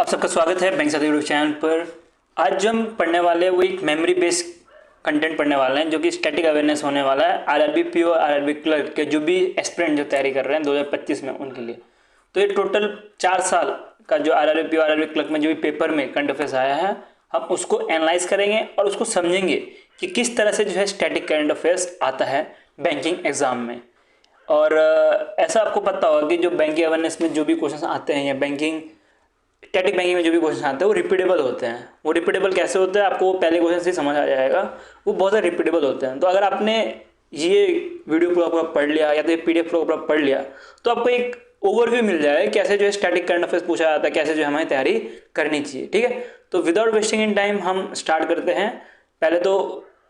आप सबका स्वागत है बैंक साथी यूट्यूब चैनल पर। आज जो हम पढ़ने वाले हैं वो एक मेमोरी बेस्ड कंटेंट पढ़ने वाले हैं जो कि स्टैटिक अवेयरनेस होने वाला है आरआरबी पीओ और आरआरबी क्लर्क के जो भी एस्पिरेंट जो तैयारी कर रहे हैं 2025 में उनके लिए। तो ये टोटल 4 साल का जो आरआरबी पीओ आरआरबी क्लर्क में जो भी पेपर में करंट अफेयर्स आया है हम उसको एनालाइज करेंगे और उसको समझेंगे कि किस तरह से जो है स्टैटिक करंट अफेयर्स आता है बैंकिंग एग्जाम में। और ऐसा आपको पता होगा कि जो बैंकिंग अवेयरनेस में जो भी क्वेश्चन आते हैं या स्टैटिक बैंकिंग में जो भी क्वेश्चन आते हैं वो रिपीटेबल होते हैं। वो रिपीटेबल कैसे होते हैं आपको पहले क्वेश्चन से समझ आ जाएगा। वो बहुत ज़्यादा रिपीटेबल होते हैं। तो अगर आपने ये वीडियो पूरा पढ़ लिया या तो ये पीडीएफ पूरा पढ़ लिया तो आपको एक ओवरव्यू मिल जाएगा कैसे जो है स्टैटिक करंट अफेयर्स पूछा जाता है, कैसे जो हमारी तैयारी करनी चाहिए। ठीक है, तो विदाउट वेस्टिंग इन टाइम हम स्टार्ट करते हैं। पहले तो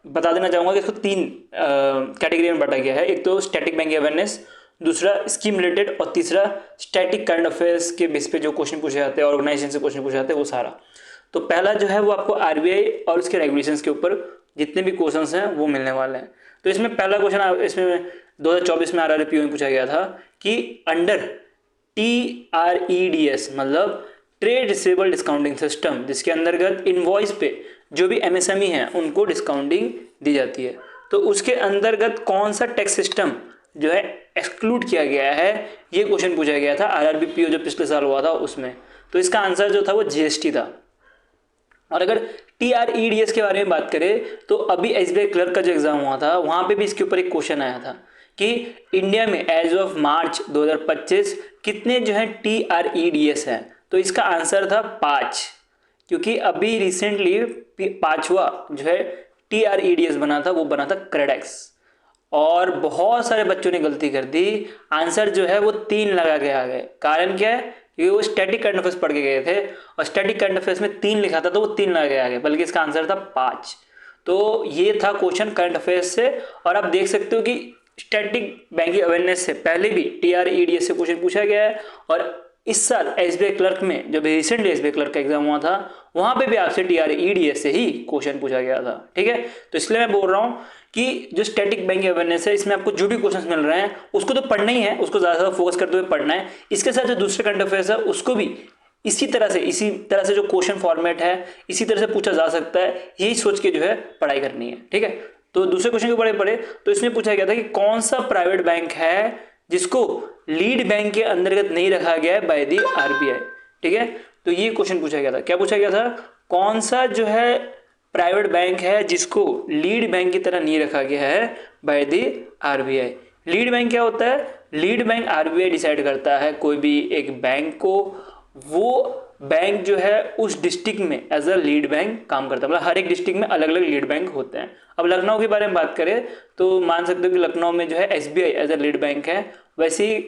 बता देना चाहूँगा कि इसको 3 कैटेगरी में बांटा गया है। एक तो स्टैटिक बैंकिंग अवेयरनेस, दूसरा स्कीम रिलेटेड और तीसरा स्टैटिक करंट अफेयर्स के बेस पे जो क्वेश्चन पूछे जाते हैं, ऑर्गेनाइजेशन से क्वेश्चन पूछे जाते हैं वो सारा। तो पहला जो है वो आपको आरबीआई और उसके रेगुलेशंस के ऊपर जितने भी क्वेश्चंस हैं वो मिलने वाले हैं। तो इसमें पहला क्वेश्चन इसमें 2024 में आरआरबी पीओ में पूछा गया था कि अंडर TREDS मतलब ट्रेड रिसीवेबल डिस्काउंटिंग सिस्टम, जिसके अंतर्गत इनवॉइस पे जो भी एमएसएमई हैं उनको डिस्काउंटिंग दी जाती है, तो उसके अंतर्गत कौन सा टैक्स सिस्टम जो है एक्सक्लूड किया गया है, ये क्वेश्चन पूछा गया था आरआरबी पीओ जो पिछले साल हुआ था उसमें। तो इसका आंसर जो था वो जीएसटी था। और अगर TREDS के बारे में बात करें तो अभी एसबीआई क्लर्क का जो एग्जाम हुआ था वहां पे भी इसके ऊपर एक क्वेश्चन आया था कि इंडिया में एज ऑफ मार्च 2025 कितने जो है TREDS हैं। तो इसका आंसर था 5, क्योंकि अभी रिसेंटली 5वां जो है TREDS बना था वो बना था क्रेडेक्स, और बहुत सारे बच्चों ने गलती कर दी। आंसर जो है वो 3 लगा के आ गए। कारण क्या है, क्योंकि वो स्टैटिक करंट अफेयर्स पढ़ के गए थे और स्टैटिक करंट अफेयर्स में 3 लिखा था तो वो 3 लगा के आ गए, बल्कि इसका आंसर था 5। तो ये था क्वेश्चन करंट अफेयर्स से। और आप देख सकते हो कि स्टैटिक बैंकिंग अवेयरनेस से पहले भी TREDS से क्वेश्चन पूछा गया है, और इस साल एसबीआई क्लर्क में जब रिसेंटली एसबीआई क्लर्क का एग्जाम हुआ था वहां पे भी आपसे TREDS से ही क्वेश्चन पूछा गया था। ठीक है, तो इसलिए मैं बोल रहा हूं कि जो स्टैटिक बैंकिंग अवेयरनेस है इसमें आपको जो भी क्वेश्चंस मिल रहे हैं उसको तो पढ़ना ही है, उसको ज़्यादा फोकस करते हुए पढ़ना है। इसके साथ जो दूसरे करंट अफेयर्स है उसको भी इसी तरह से जो क्वेश्चन फॉर्मेट है इसी तरह से पूछा जा सकता है, यही सोच के जो है पढ़ाई करनी है। ठीक है, तो दूसरे क्वेश्चन के बड़े पढ़े तो इसमें पूछा गया था कि कौन सा प्राइवेट बैंक है जिसको लीड बैंक के अंतर्गत नहीं रखा गया है बाय द आरबीआई। ठीक है, तो ये क्वेश्चन पूछा गया था। क्या पूछा गया था, कौन सा जो है प्राइवेट बैंक है जिसको लीड बैंक की तरह नहीं रखा गया है by the RBI. Lead bank क्या होता है, लीड बैंक आरबीआई डिसाइड करता है कोई भी एक बैंक को, वो बैंक जो है उस डिस्ट्रिक्ट में एज अ लीड बैंक काम करता है। मतलब हर एक डिस्ट्रिक्ट में अलग अलग लीड बैंक होते हैं। अब लखनऊ के बारे में बात करें तो मान सकते हो कि लखनऊ में जो है SBI as a lead bank है। वैसे ही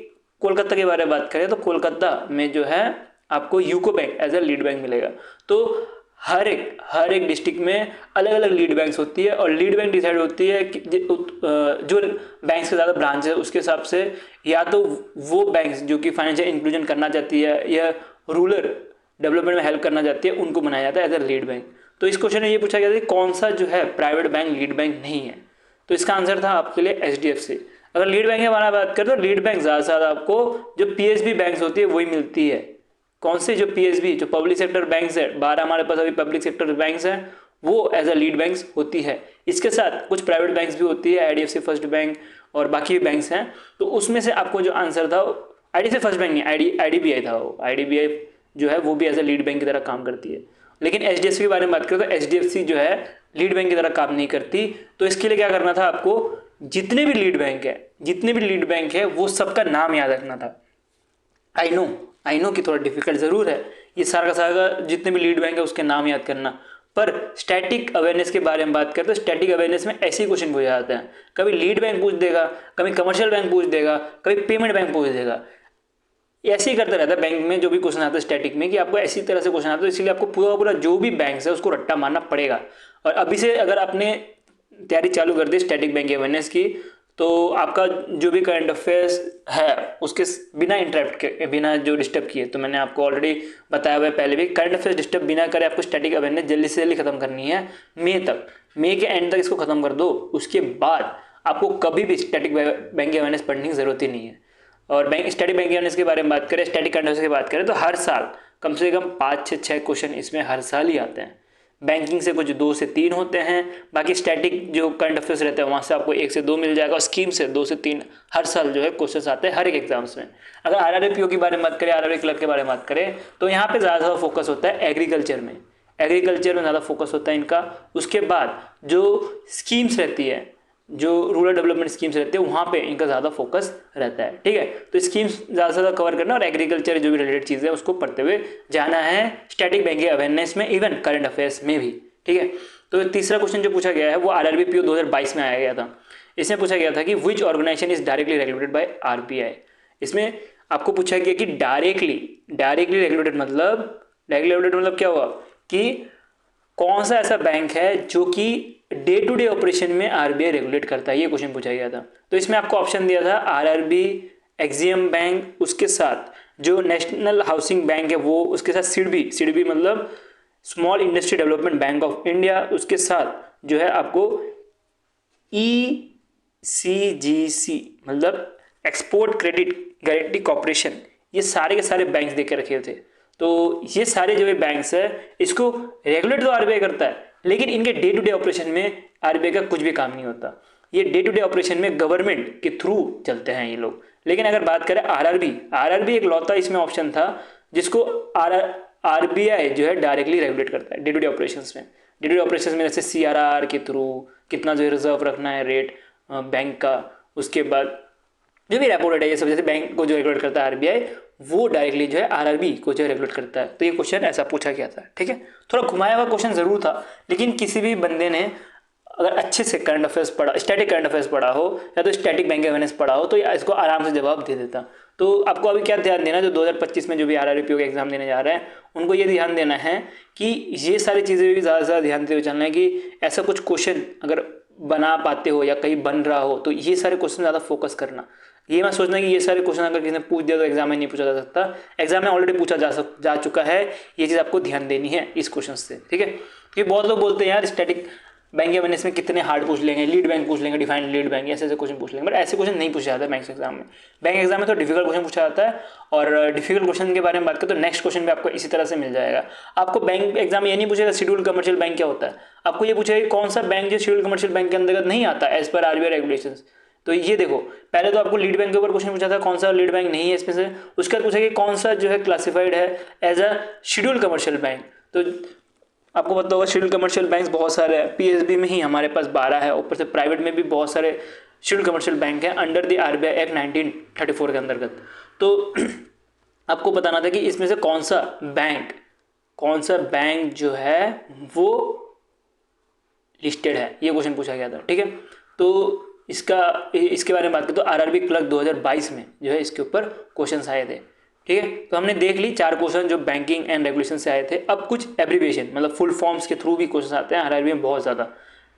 कोलकाता के बारे में बात करें तो कोलकाता में जो है आपको UCO bank as a lead bank मिलेगा। तो हर एक डिस्ट्रिक्ट में अलग अलग लीड बैंक्स होती है, और लीड बैंक डिसाइड होती है कि जो बैंक्स के ज़्यादा ब्रांच है उसके हिसाब से, या तो वो बैंक्स जो कि फाइनेंशियल इंक्लूजन करना चाहती है या रूरल डेवलपमेंट में हेल्प करना चाहती है उनको बनाया जाता है एज अ लीड बैंक। तो इस क्वेश्चन में ये पूछा गया था कि कौन सा जो है प्राइवेट बैंक लीड बैंक नहीं है। तो इसका आंसर था आपके लिए HDFC। अगर लीड बैंक के बारे में बात करें तो लीड बैंक ज़्यादा से ज़्यादा आपको जो PSB बैंक्स होती है वही मिलती है। कौन से, जो PSB जो पब्लिक सेक्टर बैंक्स है, 12 हमारे पास अभी पब्लिक सेक्टर बैंक्स हैं, वो एज अ लीड बैंक्स होती है। इसके साथ कुछ प्राइवेट बैंक्स भी होती है, IDFC फर्स्ट बैंक और बाकी भी बैंक्स हैं। तो उसमें से आपको जो आंसर था IDFC फर्स्ट बैंक नहीं, IDBI था। वो IDBI जो है वो भी एज अ लीड बैंक की तरह काम करती है। लेकिन HDFC के बारे में बात करें तो HDFC जो है लीड बैंक की तरह काम नहीं करती। तो इसके लिए क्या करना था आपको, जितने भी लीड बैंक है वो सबका नाम याद रखना था। आई नो कि थोड़ा डिफिकल्ट जरूर है ये सारा का सारा जितने भी लीड बैंक है उसके नाम याद करना, पर स्टैटिक अवेयरनेस के बारे में बात करें तो स्टैटिक अवेयरनेस में ऐसे ही क्वेश्चन पूछे जाते हैं। कभी लीड बैंक पूछ देगा, कभी कमर्शियल बैंक पूछ देगा, कभी पेमेंट बैंक पूछ देगा। ऐसे ही करता रहता है बैंक में जो भी क्वेश्चन आता है स्टैटिक में, कि आपको ऐसी तरह से क्वेश्चन आता है। तो इसलिए आपको पूरा जो भी बैंक है उसको रट्टा मारना पड़ेगा। और अभी से अगर आपने तैयारी चालू कर दी स्टैटिक बैंक अवेयरनेस की तो आपका जो भी करंट अफेयर्स है उसके बिना इंटरप्ट के, बिना जो डिस्टर्ब किए, तो मैंने आपको ऑलरेडी बताया हुआ है पहले भी, करंट अफेयर्स डिस्टर्ब बिना करे आपको स्टैटिक अवेयरनेस जल्दी से जल्दी खत्म करनी है मई तक। मई के एंड तक इसको खत्म कर दो, उसके बाद आपको कभी भी स्टैटिक बैंक अवेयरनेस पढ़ने की जरूरत ही नहीं है। और स्टैटिक बैंक अवेयरनेस के बारे में बात करें, स्टैटिक करंट अफेयर्स की बात करें तो हर साल कम से कम 5 से 6 क्वेश्चन इसमें हर साल ही आते हैं। बैंकिंग से कुछ 2 से 3 होते हैं, बाकी स्टैटिक जो करंट अफेयर्स रहते हैं वहाँ से आपको 1 से 2 मिल जाएगा, और स्कीम से 2 से 3 हर साल जो है क्वेश्चन आते हैं हर एक एग्जाम्स में। अगर RRBPO के बारे में बात करें, RRB क्लर्क के बारे में बात करें, तो यहाँ पे ज़्यादा फोकस होता है एग्रीकल्चर में, एग्रीकल्चर में ज़्यादा फोकस होता है इनका। उसके बाद जो स्कीम्स रहती है, जो रूरल डेवलपमेंट स्कीम्स रहते हैं, वहाँ पे इनका ज़्यादा फोकस रहता है। ठीक है, तो स्कीम्स ज़्यादा से ज़्यादा कवर करना और एग्रीकल्चर जो भी रिलेटेड चीज़ें उसको पढ़ते हुए जाना है स्टैटिक बैंकिंग अवेयरनेस में, इवन करंट अफेयर्स में भी। ठीक है, तो तीसरा क्वेश्चन जो पूछा गया है वो RRBPO 2022 में आया गया था। इसमें पूछा गया था कि which organization is directly regulated by RBI। इसमें आपको पूछा गया कि डायरेक्टली रेगुलेटेड मतलब क्या हुआ कि कौन सा ऐसा बैंक है जो कि डे टू डे ऑपरेशन में RBI रेगुलेट करता है, ये क्वेश्चन पूछा गया था। तो इसमें आपको ऑप्शन दिया था RRB, एक्सियम बैंक, उसके साथ जो नेशनल हाउसिंग बैंक है वो, उसके साथ सिडबी मतलब small industry development bank of India, उसके साथ जो है आपको ECGC मतलब एक्सपोर्ट क्रेडिट गारंटी कॉर्पोरेशन, ये सारे के सारे बैंक्स दे के रखे थे। तो ये सारे जो बैंक्स है इसको रेगुलेट तो RBI करता है, लेकिन इनके डे टू डे ऑपरेशन में RBI का कुछ भी काम नहीं होता। ये डे टू डे ऑपरेशन में गवर्नमेंट के थ्रू चलते हैं ये लोग। लेकिन अगर बात करें RRB एक लौता इसमें ऑप्शन था जिसको RBI जो है डायरेक्टली रेगुलेट करता है डे टू डे ऑपरेशंस में। डे टू डे ऑपरेशंस में जैसे CRR के थ्रू कितना जो रिजर्व रखना है रेट बैंक का, उसके बाद जो भी रेपो रेट है, ये सब जैसे बैंक को जो रेगुलेट करता है RBI, वो डायरेक्टली जो है RRB को जो रेगुलेट करता है। तो ये क्वेश्चन ऐसा पूछा गया था। ठीक है, थोड़ा घुमाया हुआ क्वेश्चन जरूर था, लेकिन किसी भी बंदे ने अगर अच्छे से करंट अफेयर्स पढ़ा, स्टैटिक करंट अफेयर्स पढ़ा हो या तो स्टैटिक बैंकिंग अवेयरनेस पढ़ा हो, तो इसको आराम से जवाब दे देता। तो आपको अभी क्या ध्यान देना, जो 2025 में जो भी RRBPO का एग्जाम देने जा रहे हैं उनको ये ध्यान देना है कि ये सारी चीज़ें भी ज़्यादा से ज़्यादा ध्यान देते हुए चलना है कि ऐसा कुछ क्वेश्चन अगर बना पाते हो या कहीं बन रहा हो तो ये सारे क्वेश्चन ज़्यादा फोकस करना। ये मत सोचना कि ये सारे क्वेश्चन अगर किसी ने पूछ दिया तो एग्जाम में नहीं पूछा जा सकता, एग्जाम में ऑलरेडी पूछा जा चुका है। ये चीज़ आपको ध्यान देनी है इस क्वेश्चन से। ठीक है, क्योंकि बहुत लोग बोलते हैं यार स्टैटिक बैंक अवेयरनेस में कितने हार्ड पूछ लेंगे, लीड बैंक पूछ लेंगे, डिफाइंड लीड बैंक, ऐसे क्वेश्चन पूछ लेंगे, बट ऐसे क्वेश्चन नहीं पूछा जाता है बैंक एग्जाम में। बैंक एग्जाम में तो डिफिकल्ट क्वेश्चन पूछा जाता है, और डिफिकल्ट क्वेश्चन के बारे में बात करें तो नेक्स्ट क्वेश्चन भी आपको इसी तरह से मिल जाएगा। आपको बैंक एग्जाम में ये नहीं पूछेगा शेड्यूल्ड कमर्शियल बैंक क्या होता है, आपको ये पूछेगा कौन सा बैंक जो शेड्यूल्ड कमर्शियल बैंक के अंतर्गत नहीं आता एज पर RBI रेगुलेशंस। तो ये देखो, पहले तो आपको लीड बैंक के ऊपर क्वेश्चन पूछा था कौन सा लीड बैंक नहीं है इसमें से, उसके बाद पूछा कि कौन सा जो है क्लासिफाइड है as a scheduled commercial bank. तो आपको पता होगा शेड्यूल्ड कमर्शियल बैंक बहुत सारे हैं, PSB में ही हमारे पास 12 है, ऊपर से प्राइवेट में भी बहुत सारे शेड्यूल्ड कमर्शियल बैंक हैं अंडर द RBI एक्ट 1934 के अंतर्गत। तो आपको बताना था कि इसमें से कौन सा बैंक जो है वो लिस्टेड है, ये क्वेश्चन पूछा गया था। ठीक है, तो इसके बारे में बात करें तो RRB क्लर्क 2022 में जो है इसके ऊपर क्वेश्चन आए थे। ठीक है, तो हमने देख ली 4 क्वेश्चन जो बैंकिंग एंड रेगुलेशन से आए थे। अब कुछ एब्रीविएशन मतलब फुल फॉर्म्स के थ्रू भी क्वेश्चन आते हैं RRB में बहुत ज़्यादा।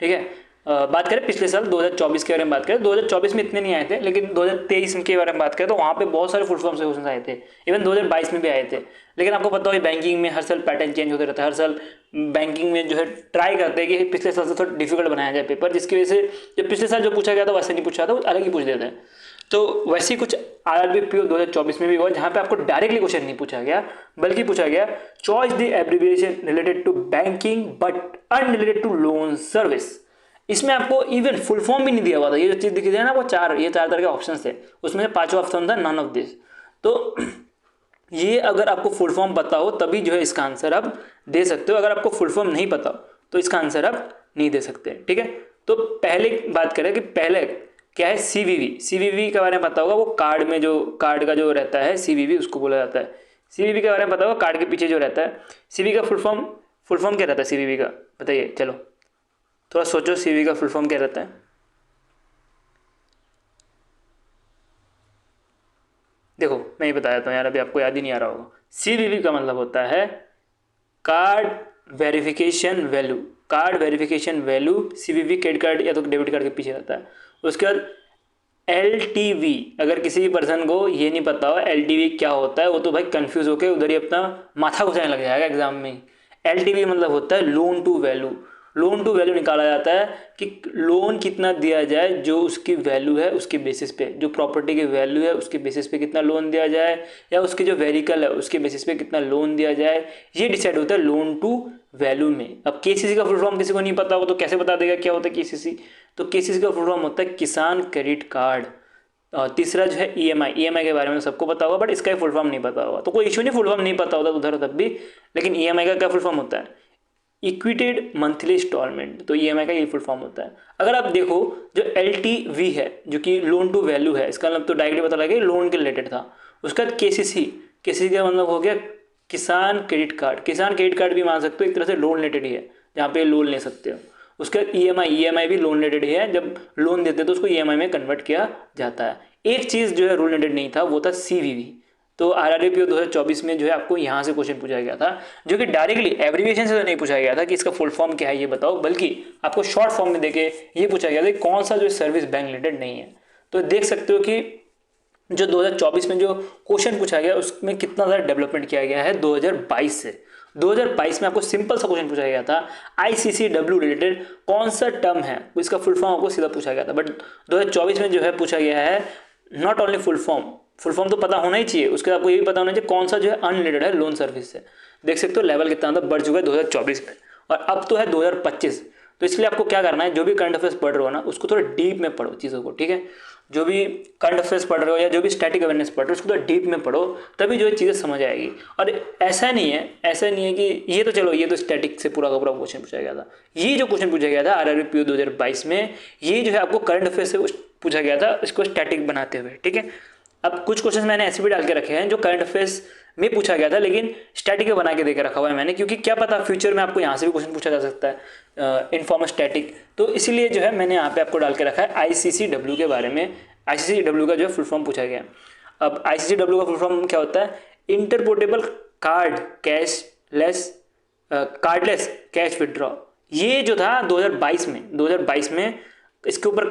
ठीक है, बात करें पिछले साल 2024 के बारे में बात करें, 2024 में इतने नहीं आए थे, लेकिन 2023 के बारे में बात करें तो वहाँ पे बहुत सारे फुल फॉर्म से क्वेश्चन आए थे, इवन 2022 में भी आए थे। लेकिन आपको पता हो बैंकिंग में हर साल पैटर्न चेंज होते रहता है, हर साल बैंकिंग में जो है ट्राई करते हैं कि पिछले साल से थोड़ा डिफिकल्ट बनाया जाए पेपर, जिसकी वजह से जो पिछले साल जो पूछा गया था वैसे नहीं पूछा था, वो अलग ही पूछ देते हैं। तो वैसे ही कुछ RRBPO 2024 में भी हुआ जहाँ पे आपको डायरेक्टली क्वेश्चन नहीं पूछा गया, बल्कि पूछा गया choice the abbreviation related to banking but unrelated to loan service. इसमें आपको इवन फुल फॉर्म भी नहीं दिया हुआ था, ये जो चीज़ दिखी थी ना वो चार तरह के ऑप्शन थे, उसमें से 5वां ऑप्शन था नन ऑफ दिस। तो ये अगर आपको फुल फॉर्म पता हो तभी जो है इसका आंसर आप दे सकते हो, अगर आपको फुल फॉर्म नहीं पता हो तो इसका आंसर आप नहीं दे सकते। ठीक है, तो पहले बात करें कि पहले क्या है CVV के बारे में पता होगा, वो कार्ड का जो रहता है CVV उसको बोला जाता है। CVV के बारे में पता होगा, कार्ड के पीछे जो रहता है CVV का फुल फॉर्म क्या रहता है CVV का, बताइए, चलो थोड़ा सोचो CVV का फुल फॉर्म क्या रहता है। देखो मैं ये बताया था यार, अभी आपको याद ही नहीं आ रहा होगा। CVV का मतलब होता है card verification value. CVV credit card या तो डेबिट कार्ड के पीछे रहता है। उसके बाद LTV, अगर किसी भी पर्सन को ये नहीं पता हो LTV क्या होता है, वो तो भाई कंफ्यूज होकर उधर ही अपना माथा घुसाने लग जाएगा एग्जाम में। LTV मतलब होता है loan to value. Loan to value निकाला जाता है कि लोन कितना दिया जाए जो उसकी वैल्यू है उसके बेसिस पे, जो प्रॉपर्टी की वैल्यू है उसके बेसिस पे कितना लोन दिया जाए, या उसकी जो वेहिकल है उसके बेसिस पे कितना लोन दिया जाए, ये डिसाइड होता है लोन टू वैल्यू में। अब केसीसी का फुल फॉर्म किसी को नहीं पता होगा तो कैसे बता देगा क्या होता है केसीसी? तो केसीसी का फुल फॉर्म होता है किसान क्रेडिट कार्ड। और तीसरा जो है ईएमआई, ईएमआई के बारे में सबको पता होगा बट इसका फुल फॉर्म नहीं पता होगा, तो कोई इशू नहीं, फुल फॉर्म नहीं पता होता उधर तब भी। लेकिन ईएमआई का क्या फुल फॉर्म होता है? इक्विटेड मंथली इंस्टॉलमेंट, तो ईएमआई का ये फुल फॉर्म होता है। अगर आप देखो जो एलटीवी है जो कि लोन टू वैल्यू है, इसका मतलब तो डायरेक्टली पता लगे लोन के रिलेटेड था। उसके बाद केसीसी, केसीसी का मतलब हो गया किसान क्रेडिट कार्ड। किसान क्रेडिट कार्ड भी मान सकते हो, एक तरह से लोन रिलेटेड ही है जहाँ पे लोन ले सकते हो। उसके बाद ईएमआई, ईएमआई भी लोन रिलेटेड ही है, जब लोन देते हैं तो उसको ईएमआई में कन्वर्ट किया जाता है। एक चीज़ जो है लोन रिलेटेड नहीं था वो था सीवीवी। तो आरआरबी 2024 में जो है आपको यहाँ से क्वेश्चन पूछा गया था, जो कि डायरेक्टली एब्रीविएशन से तो नहीं पूछा गया था कि इसका फुल फॉर्म क्या है ये बताओ, बल्कि आपको शॉर्ट फॉर्म में देके ये पूछा गया था कि कौन सा जो सर्विस बैंक रिलेटेड नहीं है। तो देख सकते हो कि जो 2024 में जो क्वेश्चन पूछा गया उसमें कितना ज़्यादा डेवलपमेंट किया गया है 2022 से। 2022 में आपको सिंपल सा क्वेश्चन पूछा गया था आईसीसीडब्ल्यू रिलेटेड कौन सा टर्म है, इसका फुल फॉर्म आपको सीधा पूछा गया था। बट 2024 में जो है पूछा गया है नॉट ओनली फुल फॉर्म तो पता होना ही चाहिए, उसके आपको ये भी पता होना चाहिए कौन सा जो है अनरिलेटेड है लोन सर्विस से। देख सकते हो लेवल कितना बढ़ चुका है 2024 में, और अब तो है 2025। तो इसलिए आपको क्या करना है, जो भी करंट अफेयर्स पढ़ रहे हो ना उसको थोड़ा डीप में पढ़ो चीज़ों को, ठीक है। जो भी करंट अफेयर्स पढ़ रहे हो या जो भी स्टैटिक अवेयरनेस पढ़ रहे हो उसको थोड़ा डीप में पढ़ो, तभी जो है चीज़ें समझ आएगी। और ऐसा नहीं है कि ये तो चलो ये तो स्टैटिक से पूरा का पूरा क्वेश्चन पूछा गया था। ये जो क्वेश्चन पूछा गया था आरआरबी पीओ 2022 में, ये जो है आपको करंट अफेयर्स से पूछा गया था इसको स्टैटिक बनाते हुए, ठीक है। अब कुछ क्वेश्चन मैंने ऐसे भी डाल के रखे हैं जो करंट अफेयर्स में पूछा गया था लेकिन स्टैटिक बना के देकर रखा हुआ है मैंने, क्योंकि क्या पता फ्यूचर में आपको यहाँ से भी क्वेश्चन पूछा जा सकता है इनफॉर्मल स्टैटिक। तो इसीलिए जो है मैंने यहाँ पे आपको डाल के रखा है आईसीसीडब्ल्यू के बारे में। आईसीसीडब्ल्यू का जो है फुल फॉर्म पूछा गया। अब आईसीसीडब्ल्यू का फुल फॉर्म क्या होता है? इंटरपोर्टेबल कार्ड कार्डलेस कैश विड्रॉ। ये जो था 2022 में इसके ऊपर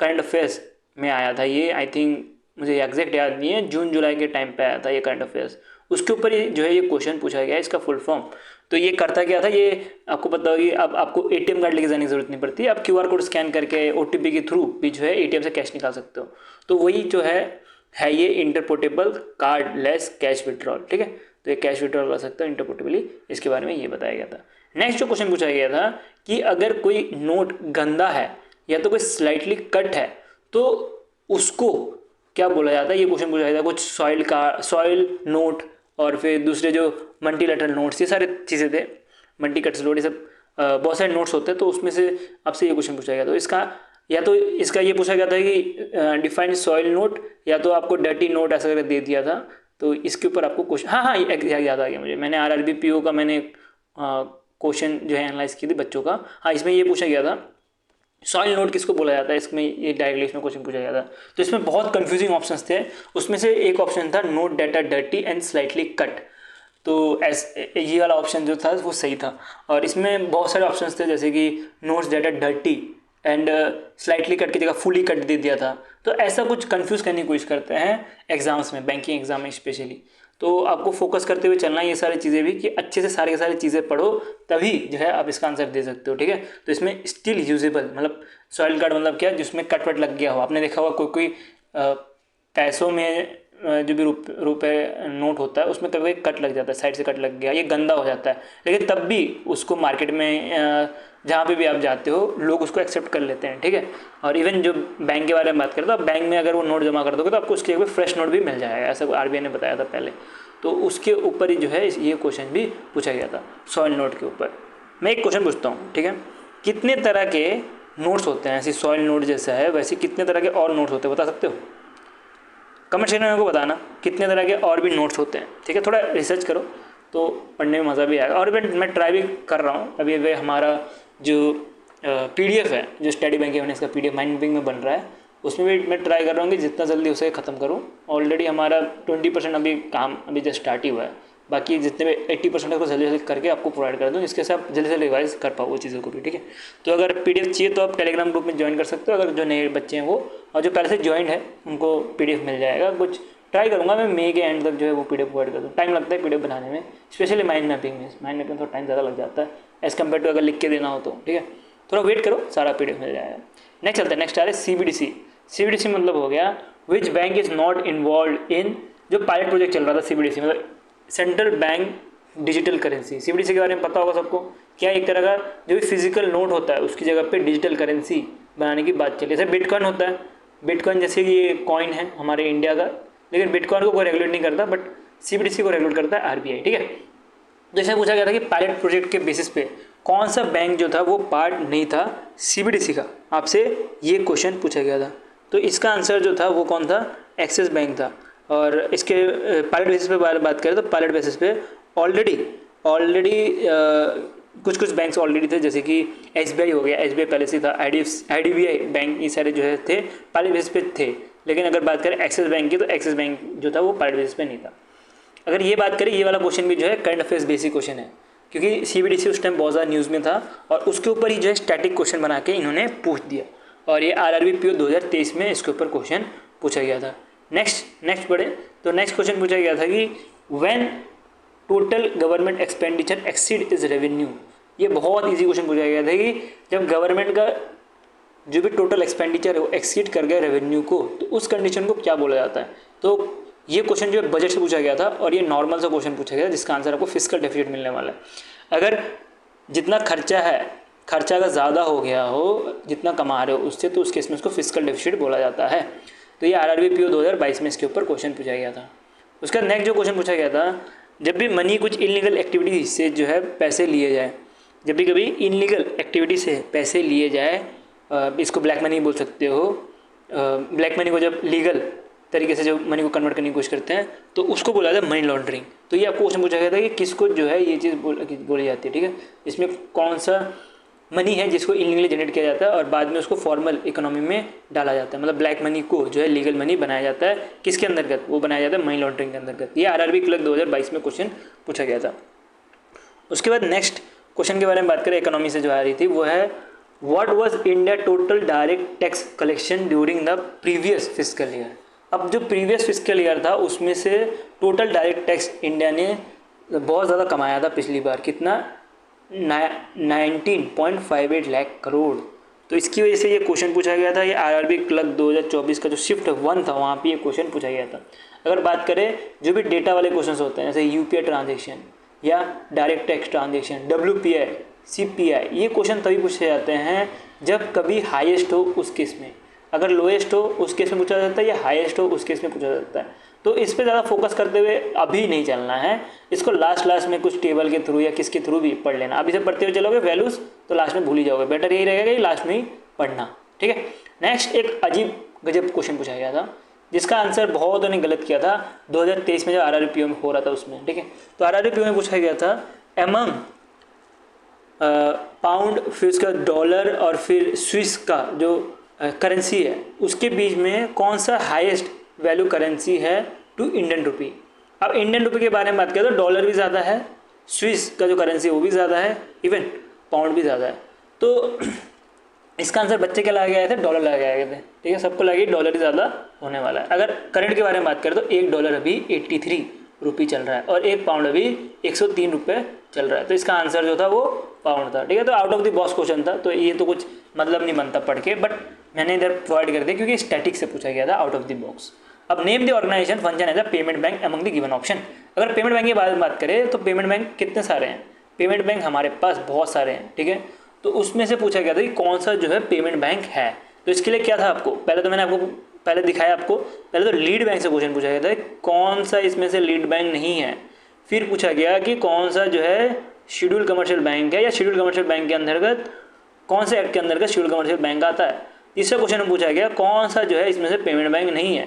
करंट अफेयर्स में आया था। ये आई थिंक मुझे एग्जैक्ट याद नहीं है, जून जुलाई के टाइम पे आया था ये करंट अफेयर्स। उसके ऊपर ये जो है ये क्वेश्चन पूछा गया है इसका फुल फॉर्म। तो ये करता क्या था, ये आपको पता होगी, अब आपको एटीएम कार्ड लेके जाने की जरूरत नहीं पड़ती, आप क्यूआर कोड स्कैन करके ओटीपी के थ्रू भी जो है एटीएम से कैश निकाल सकते हो। तो वही जो है ये इंटरपोर्टेबल कार्ड लेस कैश विड्रॉल, ठीक है। तो ये कैश विड्रॉल कर सकते हो इंटरपोर्टेबली, इसके बारे में ये बताया गया था। नेक्स्ट जो क्वेश्चन पूछा गया था कि अगर कोई नोट गंदा है या तो कोई स्लाइटली कट है तो उसको क्या बोला जाता है, ये क्वेश्चन पूछा गया था। कुछ सॉइल नोट और फिर दूसरे जो मल्टीलेटरल नोट्स, ये सारे चीज़ें थे, मल्टी कट्स नोट, ये सब बहुत सारे नोट्स होते हैं। तो उसमें से आपसे ये क्वेश्चन पूछा गया तो इसका ये पूछा गया था कि डिफाइन सॉइल नोट, या तो आपको डर्टी नोट ऐसा करके दे दिया था। तो इसके ऊपर आपको क्वेश्चन, हाँ याद आ गया मुझे, मैंने आरआरबी पीओ का मैंने क्वेश्चन जो है एनालाइज की थी बच्चों का। हाँ, इसमें ये पूछा गया था सॉइल नोट किसको बोला जाता है, इसमें ये डायरेक्टली इसमें क्वेश्चन पूछा गया था। तो इसमें बहुत कंफ्यूजिंग ऑप्शंस थे, उसमें से एक ऑप्शन था note data dirty and slightly cut. तो ये वाला ऑप्शन जो था वो सही था। और इसमें बहुत सारे ऑप्शंस थे जैसे कि notes data dirty and slightly cut की जगह फुली कट दे दिया था। तो ऐसा कुछ कंफ्यूज करने की कोशिश करते हैं एग्जाम्स में, बैंकिंग एग्जाम में स्पेशली। तो आपको फोकस करते हुए चलना है ये सारी चीज़ें भी, कि अच्छे से सारी चीज़ें पढ़ो, तभी जो है आप इसका आंसर दे सकते हो, ठीक है। तो इसमें स्टिल यूजेबल मतलब सॉइल कार्ड मतलब क्या, जिसमें कट वट लग गया हो। आपने देखा होगा कोई पैसों में जो भी रुपए नोट होता है उसमें कभी कट लग जाता है, साइड से कट लग गया, ये गंदा हो जाता है। लेकिन तब भी उसको मार्केट में जहाँ पे भी आप जाते हो लोग उसको एक्सेप्ट कर लेते हैं, ठीक है। और इवन जो बैंक के बारे में बात करते हो, बैंक में अगर वो नोट जमा कर दोगे तो आपको उसके ऊपर फ्रेश नोट भी मिल जाएगा, ऐसा आरबीआई ने बताया था पहले। तो उसके ऊपर ही जो है ये क्वेश्चन भी पूछा गया था सॉइल नोट के ऊपर। मैं एक क्वेश्चन पूछता हूँ, ठीक है। कितने तरह के नोट्स होते हैं, ऐसे सॉइल नोट जैसा है वैसे कितने तरह के और नोट्स होते हैं, बता सकते हो? कमेंट सेक्शन में को बताना कितने तरह के और भी नोट्स होते हैं, ठीक है। थोड़ा रिसर्च करो तो पढ़ने में मज़ा भी आएगा। और मैं ट्राई भी कर रहा हूँ अभी वे हमारा जो PDF है, जो स्टडी बैंक है इसका PDF माइंड मैपिंग में बन रहा है, उसमें भी मैं ट्राई कर रहा हूँ कि जितना जल्दी उसे ख़त्म करूँ। ऑलरेडी हमारा 20% अभी काम अभी जस्ट स्टार्ट ही हुआ है, बाकी जितने भी 80% को जल्दी जल्दी करके आपको प्रोवाइड कर दूँ, जिसके से आप जल्दी से रिवाइज कर पाओ वो चीज़ों को भी, ठीक है। तो अगर PDF चाहिए तो आप टेलीग्राम ग्रुप में ज्वाइन कर सकते हो, अगर जो नए बच्चे हैं वो, और जो पहले से ज्वाइन है उनको PDF मिल जाएगा। कुछ ट्राई करूँगा मैं मई के एंड तक जो है वो पीडीएफ प्रोवाइड कर दूँ। टाइम लगता है पीडीएफ बनाने में, स्पेशली माइंड मैपिंग में थोड़ा टाइम ज़्यादा लग जाता है एज़ कम्पेयर टू अगर लिख के देना हो तो, ठीक है। थोड़ा वेट करो, सारा पीडीएफ मिल जाएगा। नेक्स्ट चलते हैं, नेक्स्ट आ रहा है सीबीडीसी। सीबीडीसी मतलब हो गया which bank is not involve in, जो पायलट प्रोजेक्ट चल रहा था सीबीडीसी मतलब central bank digital currency. CBDC के बारे में पता होगा सबको, क्या एक तरह का जो भी फिजिकल नोट होता है उसकी जगह पे डिजिटल करेंसी बनाने की बात चली। जैसे बिटकॉइन होता है, बिटकॉइन जैसे कि ये कॉइन है हमारे इंडिया का, लेकिन बिटकॉइन को कोई रेगुलेट नहीं करता, बट सीबीडीसी को रेगुलेट करता है आरबीआई, ठीक है। जैसे पूछा गया था कि पायलट प्रोजेक्ट के बेसिस पे कौन सा बैंक जो था वो पार्ट नहीं था सीबीडीसी का, आपसे ये क्वेश्चन पूछा गया था। तो इसका आंसर जो था वो कौन था, एक्सिस बैंक था। और इसके पायलट बेसिस पे बात करें तो पायलट बेसिस पे ऑलरेडी कुछ बैंक्स ऑलरेडी थे, जैसे कि एसबीआई हो गया, एसबीआई पहले से था, आईडीबीआई बैंक, ये सारे जो है थे पायलट बेसिस पे थे। लेकिन अगर बात करें एक्सिस बैंक की तो एक्सिस बैंक जो था वो पायलट बेसिस पे नहीं था। अगर ये बात करें, ये वाला क्वेश्चन भी जो है करंट अफेयर्स बेसिक क्वेश्चन है, क्योंकि सीबीडीसी उस टाइम बहुत ज़्यादा न्यूज़ में था और उसके ऊपर ही जो है स्टैटिक क्वेश्चन बना के इन्होंने पूछ दिया, और ये आरआरबी पीओ 2023 में इसके ऊपर क्वेश्चन पूछा गया था। नेक्स्ट पढ़े तो नेक्स्ट क्वेश्चन पूछा गया था कि when total government expenditure exceed is revenue. ये बहुत ईजी क्वेश्चन पूछा गया था कि जब गवर्नमेंट का जो भी टोटल एक्सपेंडिचर है वो एक्सीड कर गया रेवेन्यू को, तो उस कंडीशन को क्या बोला जाता है। तो ये क्वेश्चन जो है बजट से पूछा गया था, और ये नॉर्मल सा क्वेश्चन पूछा गया जिसका आंसर आपको फिस्कल डेफिसिट मिलने वाला है। अगर जितना खर्चा है, खर्चा अगर ज़्यादा हो गया हो जितना कमा रहे हो उससे, तो उस केस में उसको फिस्कल डेफिसिट बोला जाता है। तो ये आरआरबी पीओ 2022 में इसके ऊपर क्वेश्चन पूछा गया था। उसका नेक्स्ट जो क्वेश्चन पूछा गया था, जब भी मनी कुछ इलीगल एक्टिविटी से जो है पैसे लिए जाए, जब भी कभी इलीगल एक्टिविटी से पैसे लिए जाए, इसको ब्लैक मनी बोल सकते हो, ब्लैक मनी को जब लीगल तरीके से जो मनी को कन्वर्ट करने की कोशिश करते हैं तो उसको बोला जाता है मनी लॉन्ड्रिंग। तो ये आपको क्वेश्चन पूछा गया था कि किसको जो है ये चीज़ बोली जाती है, ठीक है। इसमें कौन सा मनी है जिसको इलीगली जनरेट किया जाता है और बाद में उसको फॉर्मल इकोनॉमी में डाला जाता है, मतलब ब्लैक मनी को जो है लीगल मनी बनाया जाता है, किसके अंतर्गत, वो बनाया जाता है मनी लॉन्ड्रिंग के अंतर्गत। ये आरआरबी क्लर्क 2022 में क्वेश्चन पूछा गया था। उसके बाद नेक्स्ट क्वेश्चन के बारे में बात करें इकोनॉमी से जो आ रही थी, वो है what was India total direct tax collection during the previous fiscal year. अब जो प्रीवियस फिस्कल ईयर था उसमें से टोटल डायरेक्ट टैक्स इंडिया ने बहुत ज़्यादा कमाया था पिछली बार, कितना, 19.58 लाख करोड़। तो इसकी वजह से ये क्वेश्चन पूछा गया था। ये आरआरबी क्लर्क 2024 का जो शिफ्ट 1 था वहाँ पे ये क्वेश्चन पूछा गया था। अगर बात करें जो भी डेटा वाले क्वेश्चन होते हैं, जैसे यूपीआई ट्रांजेक्शन या direct tax transaction, WPI, CPI, ये क्वेश्चन तभी पूछे जाते हैं जब कभी हाईएस्ट हो उस केस में, अगर लोएस्ट हो उस केस में पूछा जाता है या हाईएस्ट हो उस केस में पूछा जाता है। तो इस पे ज़्यादा फोकस करते हुए अभी नहीं चलना है, इसको लास्ट में कुछ टेबल के थ्रू या किसके थ्रू भी पढ़ लेना। अभी से पढ़ते हुए चलोगे वैल्यूज़ तो लास्ट में भूल ही जाओगे, बेटर यही रहेगा कि लास्ट में ही पढ़ना, ठीक है। नेक्स्ट एक अजीब गजब क्वेश्चन पूछा गया था जिसका आंसर बहुत ने गलत किया था 2023 में जब आरआरबी पीओ में हो रहा था उसमें, ठीक है। तो आरआरबी पीओ में पूछा गया था एमंग पाउंड, फिर उसका डॉलर और फिर स्विस का जो करेंसी है उसके बीच में कौन सा हाईएस्ट वैल्यू करेंसी है टू इंडियन रुपी। अब इंडियन रुपी के बारे में बात करें तो डॉलर भी ज़्यादा है, स्विस का जो करेंसी है वो भी ज़्यादा है, इवन पाउंड भी ज़्यादा है। तो इसका आंसर बच्चे क्या लगाए गए थे, डॉलर लगाए गए थे, ठीक है। सबको लगे डॉलर ही ज़्यादा होने वाला है। अगर करंट के बारे में बात करें तो $1 अभी 83 रुपये चल रहा है और 1 पाउंड अभी 103 रुपये चल रहा है। तो इसका आंसर जो था वो पाउंड था, ठीक है। तो out of the box question था, तो ये तो कुछ मतलब नहीं बनता पढ़ के, बट मैंने इधर प्रोवाइड कर दिया क्योंकि स्टैटिक से पूछा गया था आउट ऑफ द बॉक्स। अब name the organisation function as a payment bank among the given option. अगर पेमेंट बैंक की बात करें तो पेमेंट बैंक कितने सारे हैं, पेमेंट बैंक हमारे पास बहुत सारे हैं, ठीक है। तो उसमें से पूछा गया था कि कौन सा जो है पेमेंट बैंक है। तो इसके लिए क्या था, आपको पहले तो मैंने आपको पहले दिखाया, आपको पहले तो लीड बैंक से क्वेश्चन पूछा गया था कौन सा इसमें से लीड बैंक नहीं है। फिर पूछा गया कि कौन सा जो है शेड्यूल कमर्शियल बैंक है या शेड्यूल कमर्शियल बैंक के अंतर्गत कौन से एक्ट के अंतर्गत शेड्यूल कमर्शियल बैंक आता है। तीसरा क्वेश्चन पूछा गया कौन सा जो है इसमें से पेमेंट बैंक नहीं है।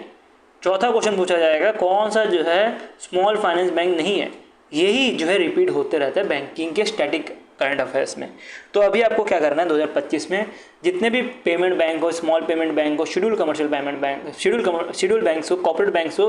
चौथा क्वेश्चन पूछा जाएगा कौन सा जो है स्मॉल फाइनेंस बैंक नहीं है। यही जो है रिपीट होते रहता है बैंकिंग के स्टैटिक करंट अफेयर्स में। तो अभी आपको क्या करना है 2025 में जितने भी पेमेंट बैंक हो, स्मॉल पेमेंट बैंक हो, schedule commercial payment bank, schedule banks हो, कॉर्पोरेट बैंक्स हो,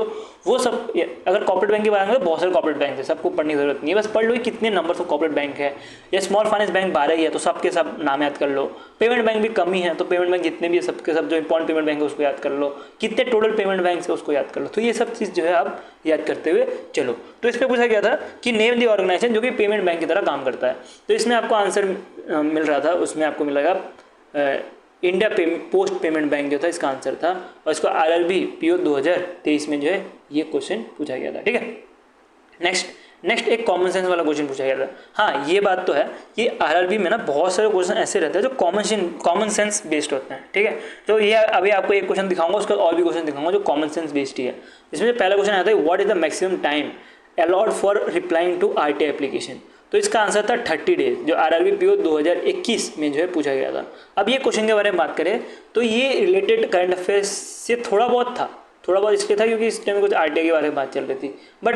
वो सब, अगर कॉर्पोरेट बैंक की बात करें तो बहुत सारे कॉर्पोरेट बैंक है, सबको पढ़ने की जरूरत नहीं है, बस पढ़ लो कि कितने नंबर ऑफ कॉर्पोरेट बैंक है। या स्मॉल फाइनेंस बैंक 12 ही है तो सबके सब नाम याद कर लो। पेमेंट बैंक भी कम ही है तो पेमेंट बैंक जितने भी सबके सब जो इंपॉर्टेंट पेमेंट बैंक है उसको याद कर लो। कितने टोटल पेमेंट बैंक है उसको याद कर लो। तो ये सब चीज़ जो है आप याद करते हुए चलो। तो इस पर पूछा गया था कि नेम दी ऑर्गेनाइजेशन जो कि पेमेंट बैंक की तरह काम करता है। तो इसमें आपको आंसर मिल रहा था, उसमें आपको मिलेगा इंडिया पोस्ट पेमेंट बैंक जो था इसका आंसर था, और इसको RRB PO 2023 में जो है ये क्वेश्चन पूछा गया था। ठीक है, नेक्स्ट एक कॉमन सेंस वाला क्वेश्चन पूछा गया था। हाँ, ये बात तो है कि RRB में ना बहुत सारे क्वेश्चन ऐसे रहते हैं जो कॉमन सेंस बेस्ड होते हैं। ठीक है, तो ये अभी आपको एक क्वेश्चन दिखाऊंगा, उसका और भी क्वेश्चन दिखाऊंगा जो कॉमन सेंस बेस्ड ही है। इसमें पहला क्वेश्चन आता है what is the maximum time allot for replying to RTI application. तो इसका आंसर था 30 डेज, जो RRB PO 2021 में जो है पूछा गया था। अब ये क्वेश्चन के बारे में बात करें तो ये रिलेटेड करंट अफेयर्स से थोड़ा बहुत इसलिए था क्योंकि इस टाइम कुछ RTI के बारे में बात चल रही थी, बट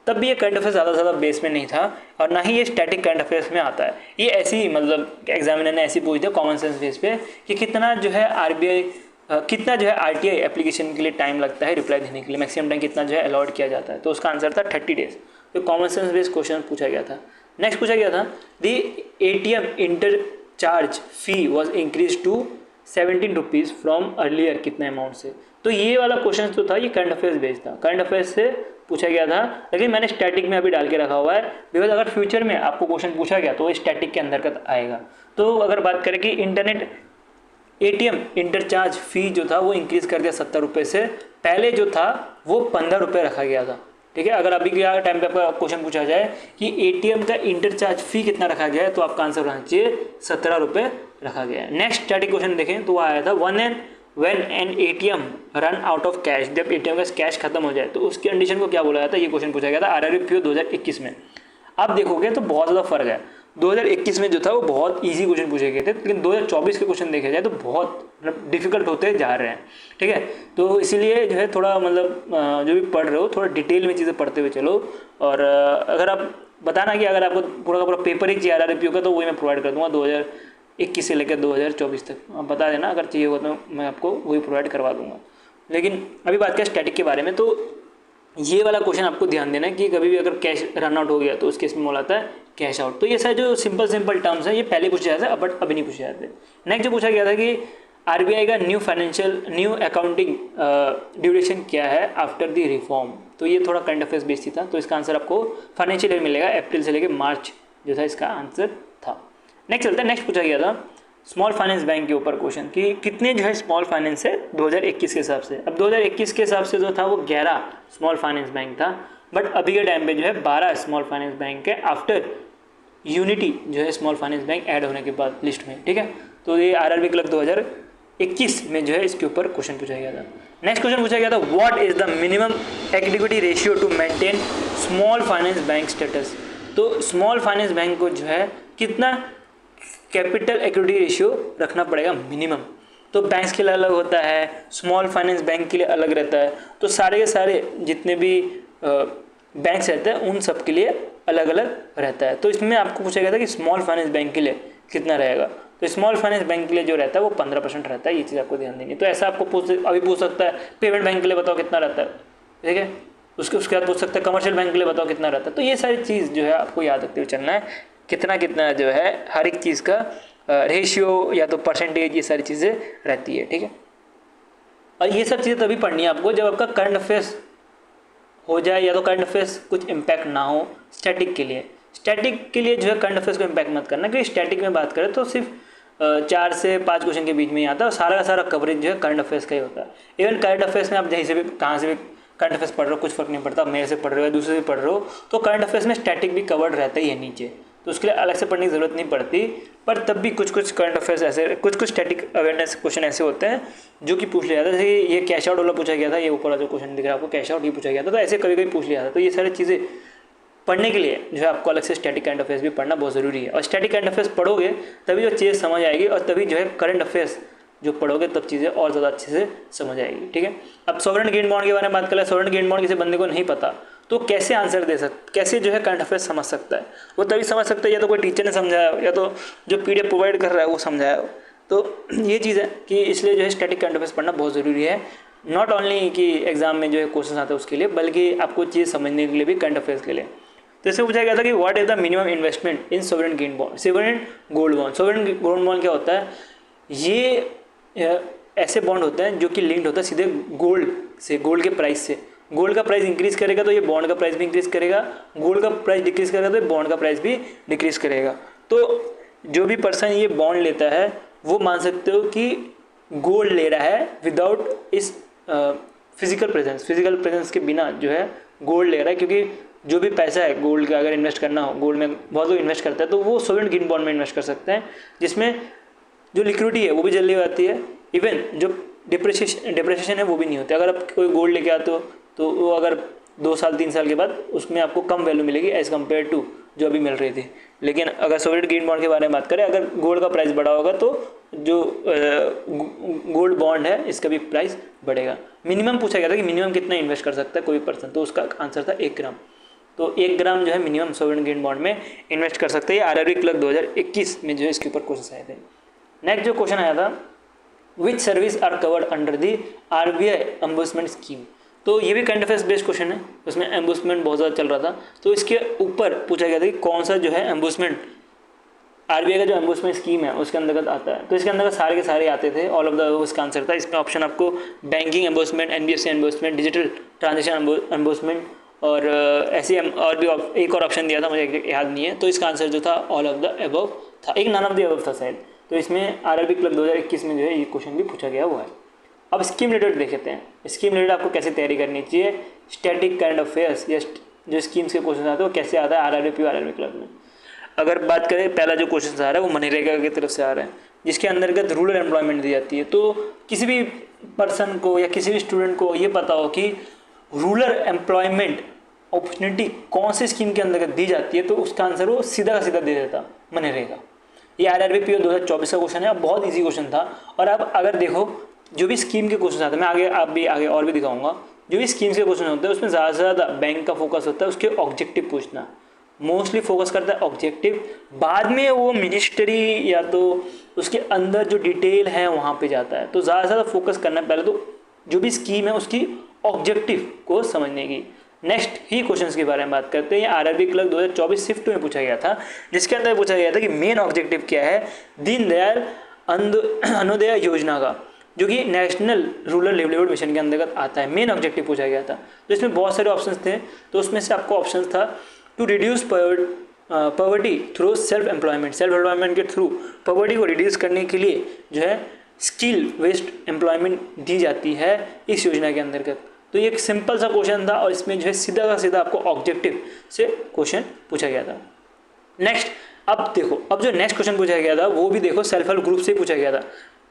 तब भी ये करंट अफेयर्स ज़्यादा बेस में नहीं था और ना ही ये स्टैटिक करंट अफेयर्स में आता है। ये ऐसी ही मतलब एग्जामिनर ने ऐसी पूछ दिया कॉमन सेंस बेस पे कि कितना जो है कितना जो है RTI एप्लीकेशन के लिए टाइम लगता है रिप्लाई देने के लिए, मैक्सिमम टाइम कितना जो है अलॉट किया जाता है। तो उसका आंसर था 30 डेज। तो कॉमन सेंस बेस्ड क्वेश्चन पूछा गया था। नेक्स्ट पूछा गया था the ATM interchange fee was increased to 17 rupees from earlier कितने अमाउंट से। तो ये वाला क्वेश्चन जो था ये करंट अफेयर्स बेस्ड था, करंट अफेयर्स से पूछा गया था, लेकिन मैंने स्टैटिक में अभी डाल के रखा हुआ है बिकॉज अगर फ्यूचर में आपको क्वेश्चन पूछा गया तो वो स्टैटिक के अंतर्गत आएगा। तो अगर बात करें कि इंटरनेट ATM इंटरचार्ज फी जो था वो इंक्रीज कर दिया 70 रुपये से, पहले जो था वो 15 रुपये रखा गया था। ठीक है, अगर अभी के टाइम पे आपका क्वेश्चन पूछा जाए कि ATM का इंटरचार्ज फी कितना रखा गया है तो आपका आंसर होना चाहिए 17 रुपये रखा गया है। नेक्स्ट स्टैटिक क्वेश्चन देखें तो वो आया था when an ATM run out of cash, जब ATM का कैश खत्म हो जाए तो उस कंडीशन को क्या बोला जाता है, ये क्वेश्चन पूछा गया था RRB PO 2021 में। आप देखोगे तो बहुत ज़्यादा फर्क है। 2021 में जो था वो बहुत इजी क्वेश्चन पूछे गए थे, लेकिन 2024 के क्वेश्चन देखे जाए तो बहुत मतलब डिफिकल्ट होते जा रहे हैं। ठीक है, तो इसीलिए जो है थोड़ा मतलब जो भी पढ़ रहे हो थोड़ा डिटेल में चीज़ें पढ़ते हुए चलो। और अगर आप बताना कि अगर आपको पूरा का पूरा पेपर ही चाहिए RRB PO का तो वही मैं प्रोवाइड कर दूँगा 2021 से लेकर 2024 तक। आप बता देना अगर चाहिए होगा तो मैं आपको वही प्रोवाइड करवा दूँगा। लेकिन अभी बात करें स्टैटिक के बारे में तो ये वाला क्वेश्चन आपको ध्यान देना है कि कभी भी अगर कैश रन आउट हो गया तो उस केस में बोला आता है कैश आउट। तो ये सारे जो सिंपल टर्म्स हैं ये पहले पूछे जाते हैं बट अभी नहीं पूछे जाते। नेक्स्ट जो पूछा गया था कि RBI का न्यू अकाउंटिंग ड्यूरेशन क्या है आफ्टर द रिफॉर्म। तो ये थोड़ा करंट अफेयर्स बेस्ड था, तो इसका आंसर आपको फाइनेंशियल ईयर मिलेगा अप्रैल से लेकर मार्च जो था इसका आंसर था। नेक्स्ट चलता है, नेक्स्ट पूछा गया था स्मॉल फाइनेंस बैंक के ऊपर क्वेश्चन कि कितने जो है स्मॉल फाइनेंस है 2021 के हिसाब से। अब 2021 के हिसाब से जो था वो 11 स्मॉल फाइनेंस बैंक था, बट अभी के टाइम पे जो है 12 स्मॉल फाइनेंस बैंक है आफ्टर यूनिटी जो है स्मॉल फाइनेंस बैंक ऐड होने के बाद लिस्ट में। ठीक है, तो ये RRB क्लर्क 2021 में जो है इसके ऊपर क्वेश्चन पूछा गया था। नेक्स्ट क्वेश्चन पूछा गया था what is the minimum equity ratio two maintain small finance bank status. तो स्मॉल फाइनेंस बैंक को जो है कितना कैपिटल इक्विटी रेशियो रखना पड़ेगा मिनिमम। तो बैंक्स के लिए अलग होता है, स्मॉल फाइनेंस बैंक के लिए अलग रहता है, तो सारे के सारे जितने भी बैंक्स रहते हैं उन सब के लिए अलग अलग रहता है। तो इसमें आपको पूछा गया था कि स्मॉल फाइनेंस बैंक के लिए कितना रहेगा। तो स्मॉल फाइनेंस बैंक के लिए जो रहता है वो 15% रहता है, ये चीज़ आपको ध्यान देनी है। तो ऐसा आपको अभी पूछ सकता है पेमेंट बैंक के लिए बताओ कितना रहता है, ठीक है, उसके बाद पूछ सकता है कमर्शियल बैंक के लिए बताओ कितना रहता है। तो ये सारी चीज़ जो है आपको याद रखते हुए चलना है, कितना जो है हर एक चीज़ का रेशियो या तो परसेंटेज, ये सारी चीज़ें रहती है। ठीक है, और ये सब चीज़ें तभी पढ़नी है आपको जब आपका करंट अफेयर्स हो जाए या तो करंट अफेयर्स कुछ इम्पैक्ट ना हो। स्टैटिक के लिए जो है करंट अफेयर्स को इम्पैक्ट मत करना, क्योंकि स्टैटिक में बात करें तो सिर्फ 4 से 5 क्वेश्चन के बीच में ही आता है और सारा का सारा कवरेज जो है करंट अफेयर्स का ही होता है। इवन करंट अफेयर्स में आप जहीं से भी कहाँ से भी करंट अफेयर्स पढ़ रहे हो कुछ फर्क नहीं पड़ता, मेरे से पढ़ रहे हो या दूसरे से पढ़ रहे हो, तो करंट अफेयर्स में स्टैटिक भी कवर्ड रहता ही है नीचे, तो उसके लिए अलग से पढ़ने की ज़रूरत नहीं पड़ती। पर तब भी कुछ करंट अफेयर्स ऐसे, कुछ स्टैटिक अवेयरनेस क्वेश्चन ऐसे होते हैं जो कि पूछ लिया जाता है। जैसे ये कैश आउट वाला पूछा गया था, ये ऊपर वाला जो क्वेश्चन दिख रहा है आपको कैश आउट ही पूछा गया था, तो ऐसे कभी कभी पूछ लिया था। तो ये सारी चीज़ें पढ़ने के लिए जो है आपको अलग से स्टैटिक करंट अफेयर्स भी पढ़ना बहुत ज़रूरी है। और स्टैटिक करंट अफेयर्स पढ़ोगे तभी जो चीज़ समझ आएगी, और तभी जो है करंट अफेयर्स जो पढ़ोगे तब चीज़ें और ज़्यादा अच्छे से समझ आएगी। ठीक है, अब सॉवरेन ग्रीन बॉन्ड के बारे में बात करें। सॉवरेन ग्रीन बॉन्ड किसी बंदे को नहीं पता तो कैसे आंसर दे सकता, कैसे जो है करंट अफेयर्स समझ सकता है, वो तभी समझ सकता है या तो कोई टीचर ने समझाया हो या तो जो PDF प्रोवाइड कर रहा है वो समझाया हो। तो ये चीज़ है कि इसलिए जो है स्टैटिक करंट अफेयर्स पढ़ना बहुत ज़रूरी है, नॉट ओनली कि एग्जाम में जो है क्वेश्चन आते हैं उसके लिए, बल्कि आपको चीज़ समझने के लिए भी करंट अफेयर्स के लिए। तो इससे पूछा गया था कि what is the minimum investment in sovereign green bond, sovereign gold bond. Sovereign gold bond क्या होता है, ये ऐसे बॉन्ड होते हैं जो कि लिंक्ड होता है सीधे गोल्ड से, गोल्ड के प्राइस से। गोल्ड का प्राइस इंक्रीज करेगा तो ये बॉन्ड का प्राइस भी इंक्रीज करेगा, गोल्ड का प्राइस डिक्रीज करेगा तो ये बॉन्ड का प्राइस भी डिक्रीज करेगा। तो जो भी पर्सन ये बॉन्ड लेता है वो मान सकते हो कि गोल्ड ले रहा है विदाउट इस फिजिकल प्रेजेंस के बिना जो है गोल्ड ले रहा है, क्योंकि जो भी पैसा है गोल्ड का अगर इन्वेस्ट करना हो, गोल्ड में बहुत लोग इन्वेस्ट करते हैं, तो वो सोवरेन ग्रीन बॉन्ड में इन्वेस्ट कर सकते हैं, जिसमें जो लिक्विडिटी है वो भी जल्दी आती है, इवन जो डिप्रिसिएशन है वो भी नहीं होती। अगर आप कोई गोल्ड लेके आते हो तो वो अगर 2 साल 3 साल के बाद उसमें आपको कम वैल्यू मिलेगी एज़ कम्पेयर टू जो अभी मिल रही थी। लेकिन अगर सोवरेन ग्रीन बॉन्ड के बारे में बात करें, अगर गोल्ड का प्राइस बढ़ा होगा तो जो गोल्ड बॉन्ड है इसका भी प्राइस बढ़ेगा। मिनिमम पूछा गया था कि मिनिमम कितना इन्वेस्ट कर सकता है कोई पर्सन, तो उसका आंसर था 1 ग्राम। तो 1 ग्राम जो है मिनिमम सोवरेन ग्रीन बॉन्ड में इन्वेस्ट कर सकते हैं। आरआरबी क्लर्क 2021 में जो है इसके ऊपर क्वेश्चन आए थे। नेक्स्ट जो क्वेश्चन आया था, which service are covered under the RBI reimbursement scheme. तो ये भी करंट अफेयर्स बेस्ड क्वेश्चन है, उसमें एम्बर्समेंट बहुत ज़्यादा चल रहा था, तो इसके ऊपर पूछा गया था कि कौन सा जो है एम्बर्समेंट, आरबीआई का जो एम्बर्समेंट स्कीम है उसके अंतर्गत आता है। तो इसके अंतर्गत सारे के सारे आते थे, ऑल ऑफ द उसका आंसर था। इसमें ऑप्शन आपको बैंकिंग एम्बर्समेंट, एनबीएफसी एम्बर्समेंट, डिजिटल ट्रांजेक्शन एम्बर्समेंट और ऐसे और भी एक और ऑप्शन दिया था, मुझे याद नहीं है। तो इसका आंसर जो था ऑल ऑफ द अबव था, एक नन ऑफ द अबव था शायद। तो इसमें आरआरबी क्लर्क 2021 में जो है ये क्वेश्चन भी पूछा गया हुआ है। अब स्कीम रिलेटेड देखते हैं, स्कीम रिलेटेड आपको कैसे तैयारी करनी चाहिए, स्टैटिक करंट अफेयर्स या जो स्कीम्स के क्वेश्चन आते हैं वो कैसे आता है आरआरबी और आरआरबी क्लर्क में। अगर बात करें, पहला जो क्वेश्चन आ रहा है वो मनरेगा की तरफ से आ रहा है, जिसके अंतर्गत रूरल एम्प्लॉयमेंट दी जाती है। तो किसी भी पर्सन को या किसी भी स्टूडेंट को ये पता हो कि रूरल एम्प्लॉयमेंट अपॉर्चुनिटी कौन से स्कीम के अंतर्गत दी जाती है, तो उसका आंसर वो सीधा का सीधा दे देता, मनरेगा। ये आरआरबी पीओ 2024 का क्वेश्चन है, अब बहुत ईजी क्वेश्चन था। और अब अगर देखो जो भी स्कीम के क्वेश्चन आते हैं, मैं आगे और भी दिखाऊंगा, जो भी स्कीम्स के क्वेश्चन होते हैं उसमें ज़्यादा से ज़्यादा बैंक का फोकस होता है उसके ऑब्जेक्टिव पूछना, मोस्टली फोकस करता है ऑब्जेक्टिव, बाद में वो मिनिस्ट्री या तो उसके अंदर जो डिटेल है वहाँ पे जाता है। तो ज़्यादा से ज़्यादा फोकस करना है पहले तो जो भी स्कीम है उसकी ऑब्जेक्टिव को समझने की। नेक्स्ट ही क्वेश्चंस के बारे में बात करते हैं। आरआरबी क्लर्क 2024 शिफ्ट में पूछा गया था, जिसके अंदर पूछा गया था कि मेन ऑब्जेक्टिव क्या है दीनदयाल अंत्योदय योजना का, जो कि नेशनल रूरल लिवलीहुड मिशन के अंतर्गत आता है। मेन ऑब्जेक्टिव पूछा गया था, तो इसमें बहुत सारे ऑप्शंस थे। तो उसमें से आपको ऑप्शन था to reduce poverty through self employment के थ्रू पॉवर्टी को रिड्यूस करने के लिए जो है स्किल बेस्ड एम्प्लॉयमेंट दी जाती है इस योजना के अंतर्गत। तो ये एक सिंपल सा क्वेश्चन था और इसमें जो है सीधा का सीधा आपको ऑब्जेक्टिव से क्वेश्चन पूछा गया था। नेक्स्ट अब देखो, अब जो नेक्स्ट क्वेश्चन पूछा गया था वो भी देखो सेल्फ हेल्प ग्रुप से पूछा गया था।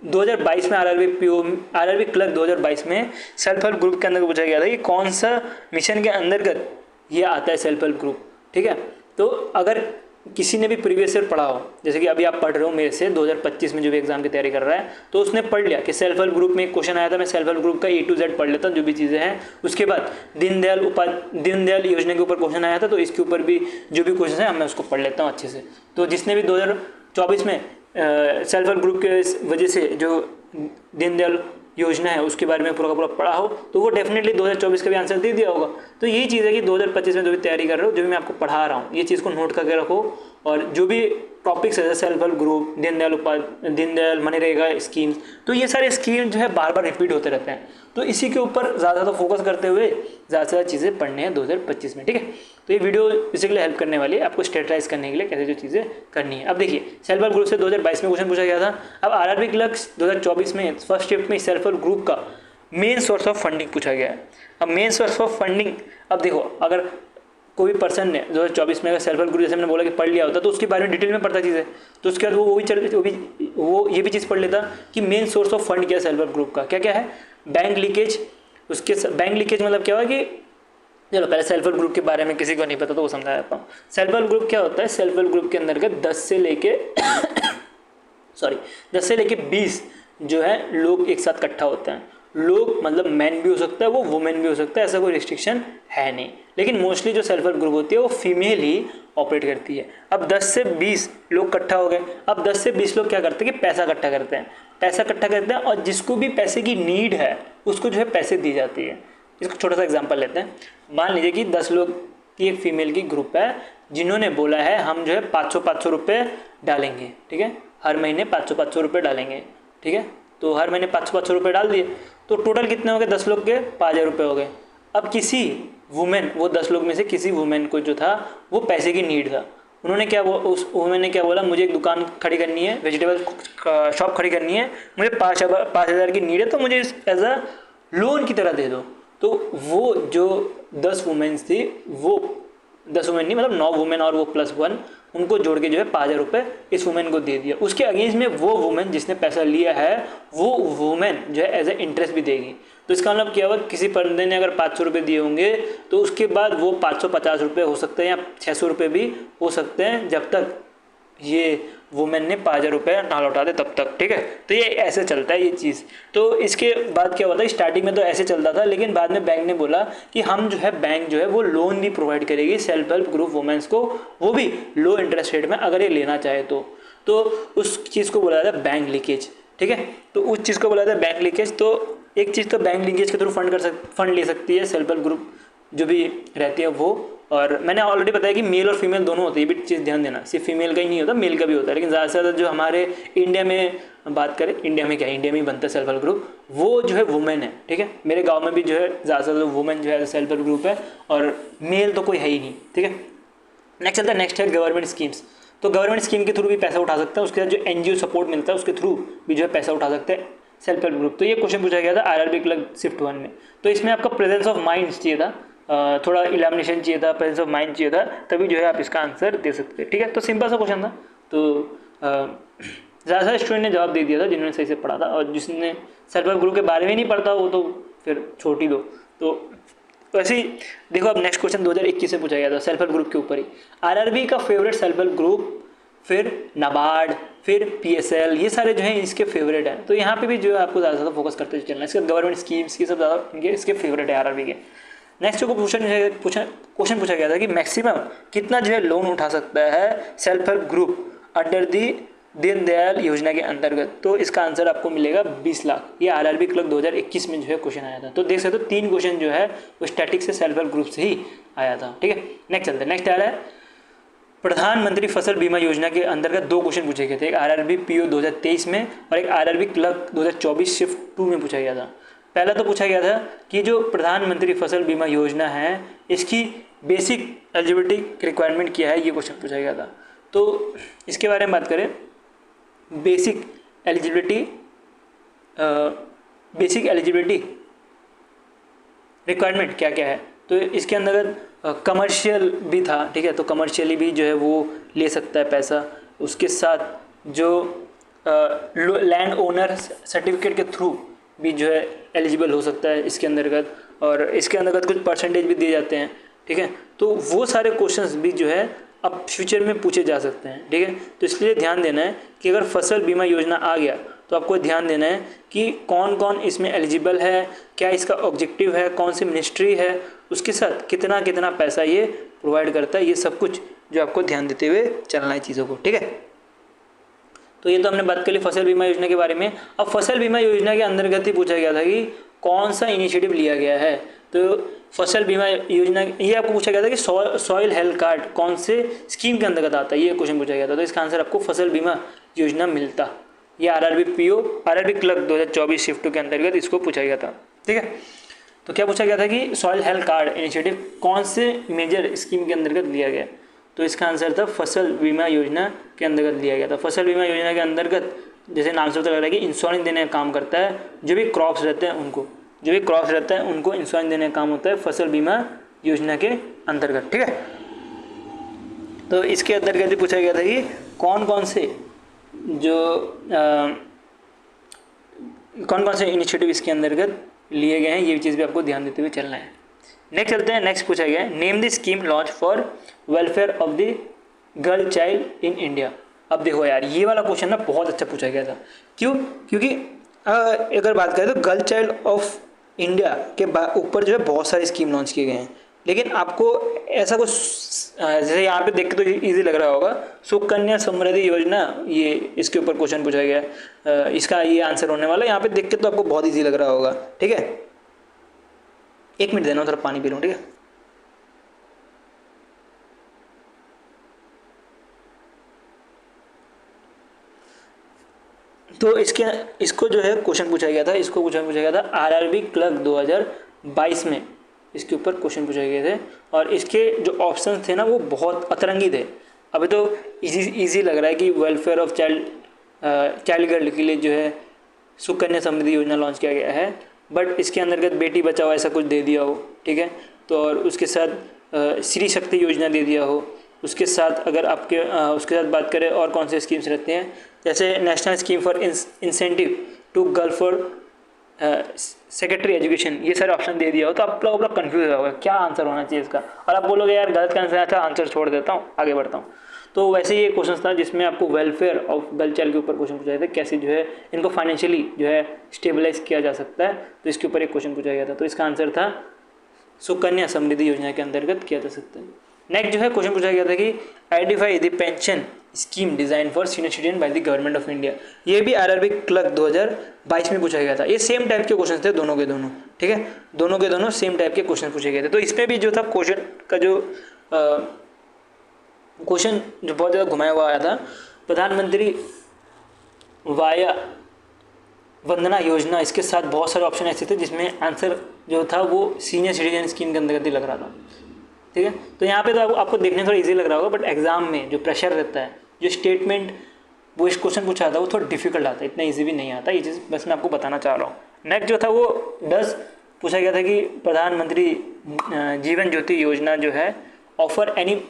2022 में आरआरबी क्लर्क 2022 में सेल्फ हेल्प ग्रुप के अंदर पूछा गया था कि कौन सा मिशन के अंतर्गत ये आता है सेल्फ हेल्प ग्रुप। ठीक है, तो अगर किसी ने भी प्रीवियस ईयर पढ़ा हो, जैसे कि अभी आप पढ़ रहे हो मेरे से 2025 में जो भी एग्जाम की तैयारी कर रहा है, तो उसने पढ़ लिया कि सेल्फ हेल्प ग्रुप में एक क्वेश्चन आया था, मैं सेल्फ हेल्प ग्रुप का A to Z पढ़ लेता हूँ जो भी चीज़ें हैं। उसके बाद दीनदयाल योजना के ऊपर क्वेश्चन आया था, तो इसके ऊपर भी जो भी क्वेश्चन है मैं उसको पढ़ लेता हूँ अच्छे से। तो जिसने भी 2024 में सेल्फ हेल्प ग्रुप के वजह से जो दीनदयाल योजना है उसके बारे में पूरा का पूरा पढ़ा हो, तो वो डेफिनेटली 2024 का भी आंसर दे दिया होगा। तो यही चीज़ है कि 2025 में जो भी तैयारी कर रहे हो, जो भी मैं आपको पढ़ा रहा हूँ, ये चीज़ को नोट करके रखो। और जो भी टॉपिक्स है self help group, Deendayal MNREGA schemes, तो ये सारे स्कीम जो है बार बार रिपीट होते रहते हैं। तो इसी के ऊपर ज़्यादा फोकस करते हुए ज़्यादा से ज़्यादा चीज़ें पढ़ने हैं 2025 में। ठीक है, तो ये वीडियो इसी के लिए हेल्प करने वाली है आपको स्ट्रेटलाइज करने के लिए कैसे जो चीज़ें करनी है। अब देखिए सेल्फ हेल्प ग्रुप से 2022 में क्वेश्चन पूछा गया था। अब आरआरबी क्लर्क 2024 में फर्स्ट शिफ्ट में सेल्फ हेल्प ग्रुप का मेन सोर्स ऑफ फंडिंग पूछा गया है। अब मेन सोर्स ऑफ फंडिंग, अब देखो अगर कोई पर्सन ने 2024 में अगर सेल्फ हेल्प ग्रुप जैसे मैंने बोला कि पढ़ लिया होता तो उसके बारे में डिटेल में पढ़ता चीज़ है, तो उसके बाद वो ये भी चीज़ पढ़ लेता कि मेन सोर्स ऑफ फंड क्या है सेल्फ हेल्प ग्रुप का, क्या क्या है। बैंक लीकेज, उसके बैंक लीकेज मतलब क्या हुआ कि चलो पहले सेल्फ हेल्प ग्रुप के बारे में किसी को नहीं पता तो वो समझा देता हूँ। सेल्फ हेल्प ग्रुप क्या होता है, सेल्फ हेल्प ग्रुप के अंतर्गत 10 से लेके 20 जो है लोग एक साथ इकट्ठा होते हैं। लोग मतलब मैन भी हो सकता है, वो वुमेन भी हो सकता है, ऐसा कोई रिस्ट्रिक्शन है नहीं। लेकिन मोस्टली जो सेल्फ हेल्प ग्रुप होती है वो फीमेल ही ऑपरेट करती है। अब 10 से 20 लोग इकट्ठा हो गए। अब 10 से 20 लोग क्या करते हैं कि पैसा इकट्ठा करते हैं, पैसा इकट्ठा करते हैं, और जिसको भी पैसे की नीड है उसको जो है पैसे दी जाती है। इसको छोटा सा एग्जांपल लेते हैं। मान लीजिए कि 10 लोग की एक फीमेल की ग्रुप है जिन्होंने बोला है हम जो है 500 रुपये डालेंगे, ठीक है, हर महीने 500 रुपये डालेंगे, ठीक है। तो हर महीने 500 रुपये डाल दिए, तो टोटल कितने हो गए, 10 लोग के 5000 रुपये हो गए। अब किसी वुमेन, वो 10 लोग में से किसी वुमेन को जो था वो पैसे की नीड था, उन्होंने क्या उस वुमेन ने क्या बोला, मुझे एक दुकान खड़ी करनी है, वेजिटेबल शॉप खड़ी करनी है, मुझे 5,000 की नीड है, तो मुझे एज अ लोन की तरह दे दो। तो वो जो 10 वुमेन्स थी, वो 10 वुमेन नहीं, मतलब 9 वुमेन और वो +1, उनको जोड़ के जो है 5000 रुपये इस वुमेन को दे दिया। उसके अगेंस्ट में वो वुमेन जिसने पैसा लिया है वो वुमेन जो है एज ए इंटरेस्ट भी देगी। तो इसका मतलब क्या हुआ, किसी बंदे ने अगर 500 रुपये दिए होंगे तो उसके बाद वो 550 रुपये हो सकते हैं या 600 रुपये भी हो सकते हैं, जब तक ये वुमेन ने 5000 रुपये ना लौटा दे तब तक, ठीक है। तो ये ऐसे चलता है ये चीज़। तो इसके बाद क्या होता है, स्टार्टिंग में तो ऐसे चलता था, लेकिन बाद में बैंक ने बोला कि हम जो है बैंक जो है वो लोन भी प्रोवाइड करेगी सेल्फ हेल्प ग्रुप वुमेन्स को, वो भी लो इंटरेस्ट रेट में अगर ये लेना चाहे तो उस चीज़ को बोला जाता है बैंक लीकेज, ठीक है। तो उस चीज़ को बोला जाता है बैंक लीकेज। तो एक चीज़ तो बैंक लीकेज के थ्रू फंड ले सकती है सेल्फ हेल्प ग्रुप जो भी रहती है वो। और मैंने ऑलरेडी बताया कि मेल और फीमेल दोनों होते हैं, ये भी चीज़ ध्यान देना, सिर्फ फीमेल का ही नहीं होता, मेल का भी होता है। लेकिन ज़्यादा से ज़्यादा जो हमारे इंडिया में बात करें, इंडिया में क्या है, इंडिया में ही बनता है सेल्फ हेल्प ग्रुप, वो जो है वुमेन है, ठीक है। मेरे गांव में भी जो है ज़्यादा से ज़्यादा वुमेन जो है सेल्फ हेल्प ग्रुप है, और मेल तो कोई है ही नहीं, ठीक है। नेक्स्ट चलता है, नेक्स्ट है गवर्नमेंट स्कीम्स। तो गवर्नमेंट स्कीम के थ्रू भी पैसा उठा सकता है, उसके बाद जो NGO सपोर्ट मिलता है उसके थ्रू भी जो है पैसा उठा सकते हैं सेल्फ हेल्प ग्रुप। तो ये क्वेश्चन पूछा गया था RRB क्लर्क शिफ्ट 1 में। तो इसमें आपका प्रेजेंस ऑफ माइंड चाहिए था, थोड़ा इलामिनेशन चाहिए था, प्रेजेंस ऑफ माइंड चाहिए था, तभी जो है आप इसका आंसर दे सकते हैं, ठीक है। तो सिंपल सा क्वेश्चन था। तो ज़्यादा स्टूडेंट ने जवाब दे दिया था जिन्होंने सही से पढ़ा था, और जिसने सेल्फ हेल्प ग्रुप के बारे में नहीं पढ़ता वो तो फिर छोड़ ही दो। तो वैसे ही देखो, अब नेक्स्ट क्वेश्चन 2021 से पूछा गया था सेल्फ हेल्प ग्रुप के ऊपर ही। RRB का फेवरेट सेल्फ हेल्प ग्रुप, फिर नाबार्ड, फिर PSL, ये सारे जो हैं इसके फेवरेट हैं। तो यहाँ पे भी जो है आपको ज़्यादा से ज़्यादा फोकस करते चलना है। इसके गवर्नमेंट स्कीम्स ये सब ज़्यादा इनके इसके फेवरेट है RRB के। नेक्स्ट जो क्वेश्चन पूछा गया था कि मैक्सिमम कितना जो है लोन उठा सकता है self help group under the Deendayal योजना के अंतर्गत। तो इसका आंसर आपको मिलेगा 20 लाख। ये RRB क्लर्क 2021 में जो है क्वेश्चन आया था। तो देख सकते हो 3 क्वेश्चन जो है वो स्टैटिक से सेल्फ हेल्प ग्रुप से ही आया था, ठीक है। नेक्स्ट चलते हैं। नेक्स्ट आ रहा है प्रधानमंत्री फसल बीमा योजना के अंतर्गत 2 क्वेश्चन पूछे गए थे, एक RRB PO 2023 में और एक RRB क्लर्क 2024 शिफ्ट 2 में पूछा गया था। पहला तो पूछा गया था कि जो प्रधानमंत्री फसल बीमा योजना है इसकी बेसिक एलिजिबिलिटी रिक्वायरमेंट क्या है, ये क्वेश्चन पूछा गया था। तो इसके बारे में बात करें, बेसिक एलिजिबिलिटी रिक्वायरमेंट क्या क्या है, तो इसके अंतर्गत कमर्शियल भी था, ठीक है। तो कमर्शियली भी जो है वो ले सकता है पैसा। उसके साथ जो लैंड ओनर सर्टिफिकेट के थ्रू भी जो है एलिजिबल हो सकता है इसके अंतर्गत, और इसके अंतर्गत कुछ परसेंटेज भी दिए जाते हैं, ठीक है। तो वो सारे क्वेश्चंस भी जो है अब फ्यूचर में पूछे जा सकते हैं, ठीक है। तो इसलिए ध्यान देना है कि अगर फसल बीमा योजना आ गया तो आपको ध्यान देना है कि कौन कौन इसमें एलिजिबल है, क्या इसका ऑब्जेक्टिव है, कौन सी मिनिस्ट्री है, उसके साथ कितना कितना पैसा ये प्रोवाइड करता है, ये सब कुछ जो आपको ध्यान देते हुए चलना है चीज़ों को, ठीक है। तो ये तो हमने बात कर ली फसल बीमा योजना के बारे में। अब फसल बीमा योजना के अंतर्गत ही पूछा गया था कि कौन सा इनिशिएटिव लिया गया है। तो फसल बीमा योजना ये आपको पूछा गया था कि सॉइल हेल्थ कार्ड कौन से स्कीम के अंतर्गत आता है, ये क्वेश्चन पूछा गया था। तो इसका आंसर आपको फसल बीमा योजना मिलता। ये RRB क्लर्क 2024 शिफ्ट 2 के अंतर्गत इसको पूछा गया था, ठीक है। तो क्या पूछा गया था कि सॉइल हेल्थ कार्ड इनिशिएटिव कौन से मेजर स्कीम के अंतर्गत लिया गया, तो इसका आंसर था फसल बीमा योजना के अंतर्गत लिया गया था। फसल बीमा योजना के अंतर्गत जैसे नाम से पता लग रहा है कि इंश्योरेंस देने का काम करता है, जो भी क्रॉप्स रहते हैं उनको इंश्योरेंस देने का काम होता है फसल बीमा योजना के अंतर्गत, ठीक है। तो इसके अंतर्गत ही पूछा गया था कि कौन कौन से इनिशिएटिव इसके अंतर्गत लिए गए हैं, ये चीज़ भी आपको ध्यान देते हुए चलना है। नेक्स्ट चलते हैं। नेक्स्ट पूछा गया है name the scheme launch for welfare of the girl child in India. अब देखो यार, ये वाला क्वेश्चन ना बहुत अच्छा पूछा गया था। क्यों? क्योंकि अगर बात करें तो गर्ल चाइल्ड ऑफ इंडिया के ऊपर जो है बहुत सारी स्कीम लॉन्च किए गए हैं, लेकिन आपको ऐसा कुछ जैसे यहाँ पे देख के तो इजी लग रहा होगा, सुकन्या समृद्धि योजना, ये इसके ऊपर क्वेश्चन पूछा गया है, इसका ये आंसर होने वाला है। यहाँ पे देख के तो आपको बहुत इजी लग रहा होगा, ठीक है। 1 मिनट देना, थोड़ा पानी पी लूँ, ठीक है। तो इसको जो है क्वेश्चन पूछा गया था, इसको पूछा गया था आरआरबी क्लर्क 2022 में, इसके ऊपर क्वेश्चन पूछे गए थे। और इसके जो ऑप्शंस थे ना वो बहुत अतरंगी थे। अभी तो इजी लग रहा है कि वेलफेयर ऑफ चाइल्ड गर्ल के लिए जो है सुकन्या समृद्धि योजना लॉन्च किया गया है, बट इसके अंतर्गत बेटी बचाओ ऐसा कुछ दे दिया हो, ठीक है। तो और उसके साथ श्री शक्ति योजना दे दिया हो। उसके साथ अगर आपके उसके साथ बात करें और कौन से स्कीम्स रहते हैं, जैसे national scheme for incentive to girl for secretary education, ये सारे ऑप्शन दे दिया हो तो आप लोग पूरा कन्फ्यूज होगा क्या आंसर होना चाहिए इसका, और आप बोलोगे यार गलत का आंसर, अच्छा आंसर छोड़ देता हूँ आगे बढ़ता हूँ। तो वैसे ये क्वेश्चन था जिसमें आपको वेलफेयर ऑफ गर्ल चाइल्ड के ऊपर क्वेश्चन पूछा गया था, कैसे जो है इनको फाइनेंशियली जो है स्टेबलाइज किया जा सकता है, तो इसके ऊपर एक क्वेश्चन पूछा गया था। तो इसका आंसर था सुकन्या समृद्धि योजना के अंतर्गत किया जा सकता है। नेक्स्ट जो है क्वेश्चन पूछा गया था कि identify the pension scheme design for senior citizen by the government of India, ये भी आरआरबी क्लर्क 2022 में पूछा गया था। ये सेम टाइप के क्वेश्चन थे दोनों के दोनों, ठीक है, दोनों के दोनों सेम टाइप के क्वेश्चन पूछे गए थे। तो इसमें भी जो था क्वेश्चन का जो क्वेश्चन जो बहुत ज़्यादा घुमाया हुआ आया था, प्रधानमंत्री वाया वंदना योजना, इसके साथ बहुत सारे ऑप्शन ऐसे थे जिसमें आंसर जो था वो सीनियर सिटीजन स्कीम के अंतर्गत ही लग रहा था, ठीक है। तो यहाँ पे तो आपको देखने में थोड़ा इजी लग रहा होगा, बट एग्जाम में जो प्रेशर रहता है, जो स्टेटमेंट वो इस क्वेश्चन पूछा था वो थोड़ा डिफिकल्ट आता है, इतना इजी भी नहीं आता। ये चीज़ बस मैं आपको बताना चाह रहा हूँ। नेक्स्ट जो था वो 10 पूछा गया था कि प्रधानमंत्री जीवन ज्योति योजना जो है ऑफर एनी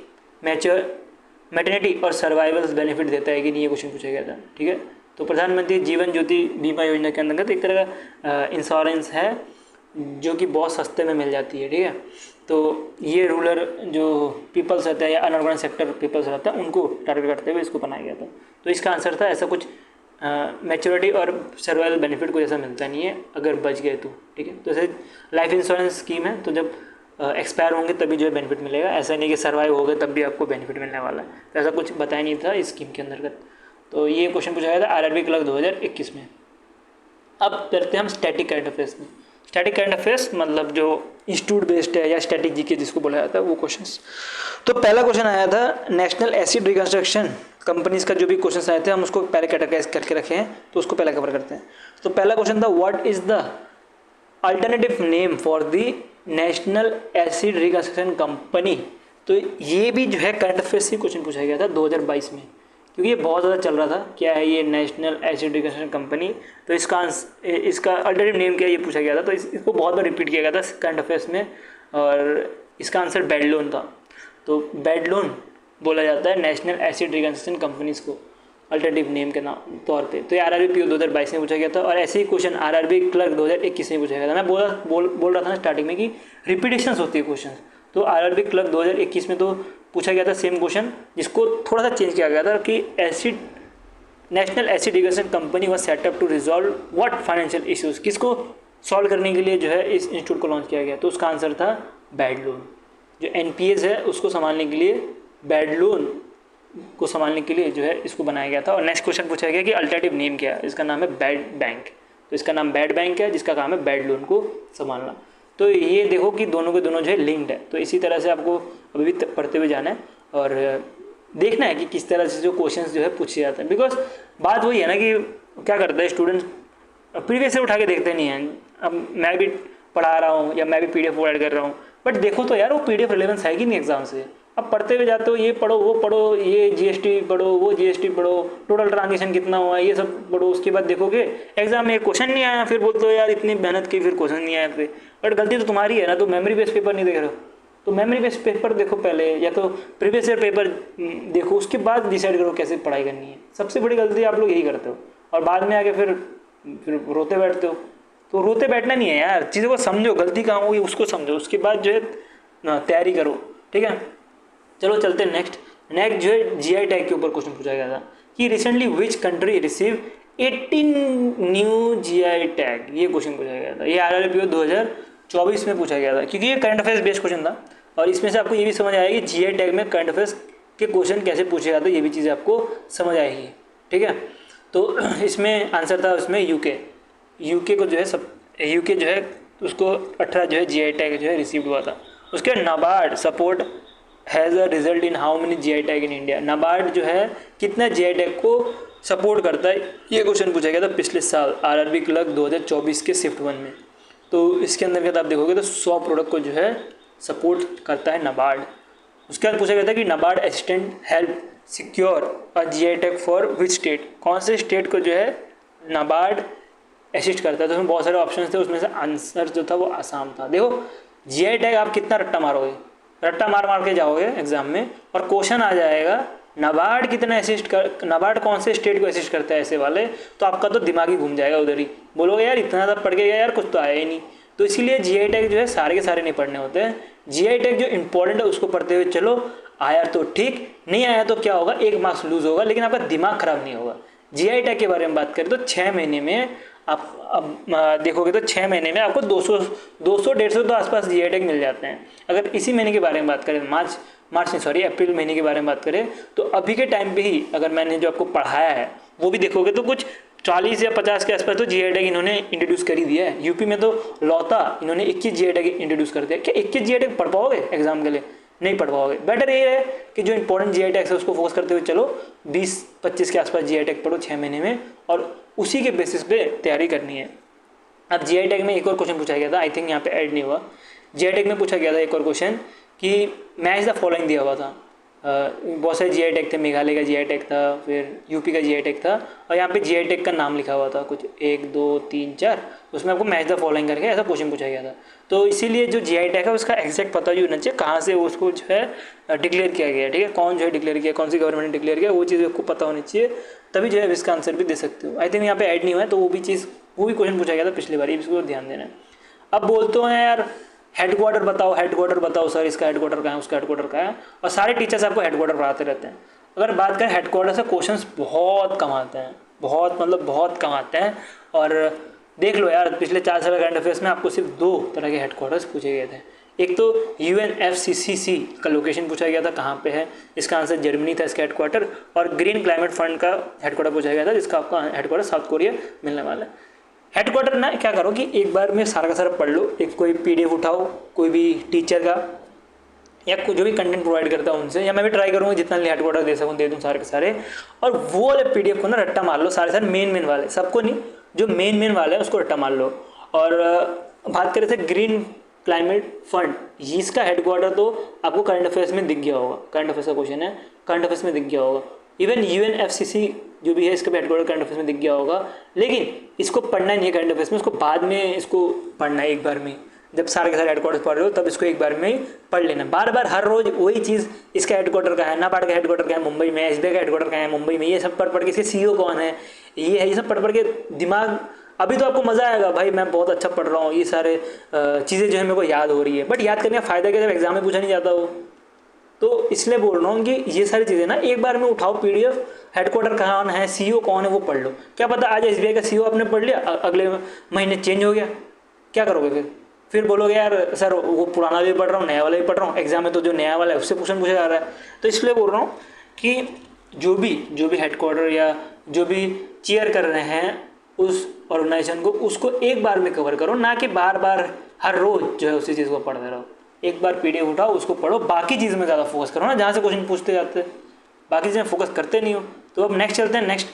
मैटरनिटी और सर्वाइवल बेनिफिट देता है कि नहीं, ये क्वेश्चन पूछा गया था, ठीक है। तो प्रधानमंत्री जीवन ज्योति बीमा योजना के अंतर्गत एक तरह का इंश्योरेंस है जो कि बहुत सस्ते में मिल जाती है, ठीक है। तो ये रूरल जो पीपल्स रहते हैं या अनऑर्गेनाइज सेक्टर पीपल्स रहते हैं उनको टारगेट करते हुए इसको बनाया गया था। तो इसका आंसर था ऐसा कुछ मैच्योरिटी और सर्वाइवल बेनिफिट को जैसा मिलता नहीं है अगर बच गए तो, ठीक है। तो जैसे लाइफ इंश्योरेंस स्कीम है, तो जब एक्सपायर होंगे तभी जो है बेनिफिट मिलेगा, ऐसा नहीं कि सर्वाइव हो गए तब भी आपको बेनिफिट मिलने वाला है, तो ऐसा कुछ बताया नहीं था इस स्कीम के अंतर्गत। तो ये क्वेश्चन पूछा गया था आरआरबी क्लर्क 2021 में। अब करते हैं हम स्टैटिक करंट अफेयर्स में। स्टैटिक करंट अफेयर्स मतलब जो इंस्टीट्यूट बेस्ड है या स्टैटिक जीके जिसको बोला जाता है वो क्वेश्चंस। तो पहला क्वेश्चन आया था नेशनल एसिड रिकंस्ट्रक्शन कंपनीज का, जो भी क्वेश्चन आए थे हम उसको पहले कैटेगराइज करके रखे हैं, तो उसको पहले कवर करते हैं। तो पहला क्वेश्चन था what is the alternative name for the national asset reconstruction company. तो ये भी जो है करंट अफेयर्स से क्वेश्चन पूछा गया था 2022 में, क्योंकि ये बहुत ज़्यादा चल रहा था क्या है ये नेशनल एसिड रिकंस्ट्रक्शन कंपनी। तो इसका अल्टरनेटिव नेम क्या है ये पूछा गया था, तो इसको बहुत बार रिपीट किया गया था करंट अफेयर्स में, और इसका आंसर बैड लोन था। तो बैड लोन बोला जाता है नेशनल एसिड रिकंस्ट्रक्शन कंपनीज को अल्टरनेटिव नेम के नाम तौर पे। तो ये आरआरबी पीओ 2022 में पूछा गया था, और ऐसे ही क्वेश्चन आरआरबी क्लर्क 2021 में पूछा गया था। मैं बोल रहा था ना स्टार्टिंग में कि रिपीटेशंस होती है क्वेश्चन, तो आरआरबी क्लर्क 2021 में तो पूछा गया था सेम क्वेश्चन, जिसको थोड़ा सा चेंज किया गया था कि national asset reconstruction company was set up to resolve what financial issues, किसको सॉल्व करने के लिए जो है इस इंस्टीट्यूट को लॉन्च किया गया। तो उसका आंसर था बैड लोन, जो एनपीएस है उसको संभालने के लिए, बैड लोन को संभालने के लिए जो है इसको बनाया गया था। और नेक्स्ट क्वेश्चन पूछा गया कि अल्टरनेटिव नेम क्या है, इसका नाम है बैड बैंक। तो इसका नाम बैड बैंक है जिसका काम है बैड लोन को संभालना। तो ये देखो कि दोनों के दोनों जो है लिंक्ड है, तो इसी तरह से आपको अभी भी पढ़ते हुए जाना है और देखना है कि किस तरह से जो क्वेश्चंस जो है पूछे जाते हैं। बिकॉज बात वही है ना कि क्या करता है स्टूडेंट्स प्रीवियस से उठा के देखते नहीं हैं। अब मैं भी पढ़ा रहा हूँ या मैं भी पीडीएफ प्रोवाइड कर रहा हूँ, बट देखो तो यार वो पीडीएफ रिलेवेंस है कि नहीं एग्जाम से। अब पढ़ते हुए जाते हो, ये पढ़ो वो पढ़ो, ये जीएसटी पढ़ो वो जीएसटी पढ़ो, टोटल ट्रांजेक्शन कितना हुआ ये सब पढ़ो, उसके बाद देखोगे एग्जाम में क्वेश्चन नहीं आया, फिर बोलते हो यार इतनी मेहनत की फिर क्वेश्चन नहीं आया। फिर बट गलती तो तुम्हारी है ना, तो मेमोरी बेस्ड पेपर नहीं देख रहे हो, तो मेमोरी बेस्ड पेपर देखो पहले, या तो प्रीवियस ईयर पेपर देखो, उसके बाद डिसाइड करो कैसे पढ़ाई करनी है। सबसे बड़ी गलती आप लोग यही करते हो, और बाद में आके फिर रोते बैठते हो। तो रोते बैठना नहीं है यार, चीज़ों को समझो, गलती कहाँ होगी उसको समझो, उसके बाद जो है तैयारी करो, ठीक है। चलो चलते हैं नेक्स्ट जो है जीआई टैग के ऊपर क्वेश्चन पूछा गया था कि recently which country receive 18 new GI tag, ये क्वेश्चन पूछा गया था, ये RRBO 2024 में पूछा गया था, क्योंकि ये करंट अफेयर्स बेस्ड क्वेश्चन था। और इसमें से आपको ये भी समझ आएगी जीआई टैग में करंट अफेयर्स के क्वेश्चन कैसे पूछे जाते हैं, ये भी चीज़ें आपको समझ आएगी। ठीक है, तो इसमें आंसर था उसमें यूके को जो है यूके जो है उसको 18 जो है जीआई टैग जो है रिसीव हुआ था। उसके NABARD support has a result in how many GI tag in India, NABARD जो है कितना जीआई टैग को सपोर्ट करता है, ये क्वेश्चन पूछा गया था पिछले साल RRB क्लर्क 2024 के शिफ्ट 1 में। तो इसके अंदर आप देखोगे तो 100 प्रोडक्ट को जो है सपोर्ट करता है नाबार्ड। उसके बाद पूछा गया था कि NABARD assistant help secure a GI tag for which state, कौन से स्टेट को जो है नाबार्ड असिस्ट करता है। तो उसमें बहुत सारे ऑप्शन थे, उसमें से आंसर जो था वो आसाम था। देखो जीआई टैग आप कितना रट्टा मारोगे, रट्टा मार के जाओगे एग्जाम में और क्वेश्चन आ जाएगा नाबार्ड कितना असिस्ट कर, नाबार्ड कौन से स्टेट को असिस्ट करता है ऐसे वाले, तो आपका तो दिमाग ही घूम जाएगा उधर ही, बोलोगे यार इतना ज़्यादा पढ़ के गया यार, कुछ तो आया ही नहीं। तो इसीलिए जीआई टैग जो है सारे के सारे नहीं पढ़ने होते हैं, जीआई टैग जो इंपॉर्टेंट है उसको पढ़ते हुए चलो, आया तो ठीक, नहीं आया तो क्या होगा, 1 मार्क्स लूज होगा, लेकिन आपका दिमाग खराब नहीं होगा। जीआई टैग के बारे में बात करें तो 6 महीने में आप अब देखोगे तो 6 महीने में आपको 200-150 तो आसपास जीआई टैग मिल जाते हैं। अगर इसी महीने के बारे में बात करें अप्रैल महीने के बारे में बात करें तो अभी के टाइम पे ही अगर मैंने जो आपको पढ़ाया है वो भी देखोगे तो कुछ 40 या 50 के आसपास तो जीआई टैग इन्होंने इंट्रोड्यूस कर ही दिया है। यूपी में तो लौता इन्होंने 21 जीआई टैग इंट्रोड्यूस कर दिया। क्या 21 जीआई टैग पढ़ पाओगे एग्जाम के लिए? नहीं पढ़ पाओगे। बेटर ये है कि जो इंपॉर्टेंट जीआई टैग है उसको फोकस करते हुए चलो, 20-25 के आसपास जीआई टैग पढ़ो 6 महीने में, और उसी के बेसिस पे तैयारी करनी है। अब जीआई टैग में एक और क्वेश्चन पूछा गया था, आई थिंक यहाँ पे ऐड नहीं हुआ। जीआई टैग में पूछा गया था एक और क्वेश्चन कि मैच द फॉलोइंग दिया हुआ था। बहुत सारे जीआई टैग थे, मेघालय का जीआई टैग था, फिर यूपी का जीआई टैग था, और यहाँ पे जीआई टैग का नाम लिखा हुआ था कुछ 1 2 3 4, उसमें आपको मैच द फॉलोइंग करके ऐसा क्वेश्चन पूछा गया था। तो इसीलिए जो जीआई टैग है उसका एग्जैक्ट पता ही होना चाहिए कहाँ से उसको जो है डिक्लेयर किया गया है। ठीक है, कौन जो है डिक्लेयर किया, कौन सी गवर्नमेंट ने डिक्लेयर किया, वो चीज़ आपको पता होनी चाहिए, तभी जो है इसका आंसर भी दे सकते हो। आई थिंक यहाँ पे ऐड नहीं हुआ है, तो वो भी क्वेश्चन पूछा गया था पिछली बार, इसको ध्यान देना है। अब बोलते हैं यार हेडक्वार्टर बताओ सर, इसका हेडक्वार्टर कहाँ है, उसका हेडक्वार्टर कहाँ है, और सारे टीचर्स आपको हेडक्वार्टर पढ़ाते रहते हैं। अगर बात करें हेडक्वार्टर से क्वेश्चंस बहुत कम आते हैं, बहुत कम आते हैं। और देख लो यार पिछले 4 साल करंट अफेयर्स में आपको सिर्फ 2 तरह के हेडक्वार्टर्स पूछे गए थे। एक तो UNFCCC का लोकेशन पूछा गया था कहाँ पे है, इसका आंसर जर्मनी था इसका हेडक्वार्टर, और ग्रीन क्लाइमेट फंड का हेडक्वार्टर पूछा गया था जिसका आपका हेडक्वार्टर साउथ कोरिया मिलने वाला है। हेडक्वार्टर ना क्या करो कि एक बार में सारा का सारा पढ़ लो, एक कोई PDF उठाओ कोई भी टीचर का या जो भी कंटेंट प्रोवाइड करता है उनसे, या मैं भी ट्राई करूँगा जितना हेडक्वार्टर दे सकूँ दे दूँ सारे के सारे, और वो वाले PDF को ना रट्टा मार लो सारे मेन वाले, सबको नहीं, जो मेन वाले है उसको रट्टा मार लो। और बात करें थे ग्रीन क्लाइमेट फंड, इसका हेडक्वार्टर तो आपको करंट अफेयर्स में दिख गया होगा, करंट अफेयर्स का क्वेश्चन है, करंट अफेयर्स में दिख गया होगा। इवन UNFCCC जो भी है इसका भी हेडक्वार्टर करंट अफेयर्स में दिख गया होगा, लेकिन इसको पढ़ना नहीं है करंट अफेयर्स में, इसको बाद में इसको पढ़ना है एक बार में, जब सारे के सारे हेडक्वार्टर पढ़ रहे हो तब इसको एक बार में ही पढ़ लेना। बार बार हर रोज वही चीज़, इसका हेडक्वार्टर कहाँ है, नाबार्ड का हेडक्वार्टर कहाँ है मुंबई में, SBI का हेडक्वार्टर कहाँ है मुंबई में, ये सब पढ़ के इसके CEO कौन है, ये सब पढ़ के दिमाग, अभी तो आपको मज़ा आएगा भाई मैं बहुत अच्छा पढ़ रहा हूँ, ये सारे चीज़ें जो है मेरे को याद हो रही है, बट याद करने का फ़ायदा क्या जब एग्जाम में पूछा नहीं जाता हो। तो इसलिए बोल रहा हूँ कि ये सारी चीज़ें ना एक बार में उठाओ PDF, हेडक्वार्टर कहाँ है, CEO कौन है वो पढ़ लो। क्या पता आज SBI का CEO आपने पढ़ लिया, अगले महीने चेंज हो गया, क्या करोगे फिर बोलोगे यार सर वो पुराना भी पढ़ रहा हूँ नया वाला भी पढ़ रहा हूँ, एग्जाम में तो जो नया वाला है उससे क्वेश्चन पूछा जा रहा है। तो इसलिए बोल रहा हूँ कि जो भी हेडक्वार्टर या जो भी चेयर कर रहे हैं उस ऑर्गेनाइजेशन को, उसको एक बार में कवर करो, ना कि बार बार हर रोज़ जो है उसी चीज़ को पढ़ते रहो। एक बार PDF उठाओ उसको पढ़ो, बाकी चीज़ में ज़्यादा फोकस करो ना, जहाँ से क्वेश्चन पूछते जाते हैं, बाकी चीज़ें फोकस करते नहीं हो। तो अब नेक्स्ट चलते हैं, नेक्स्ट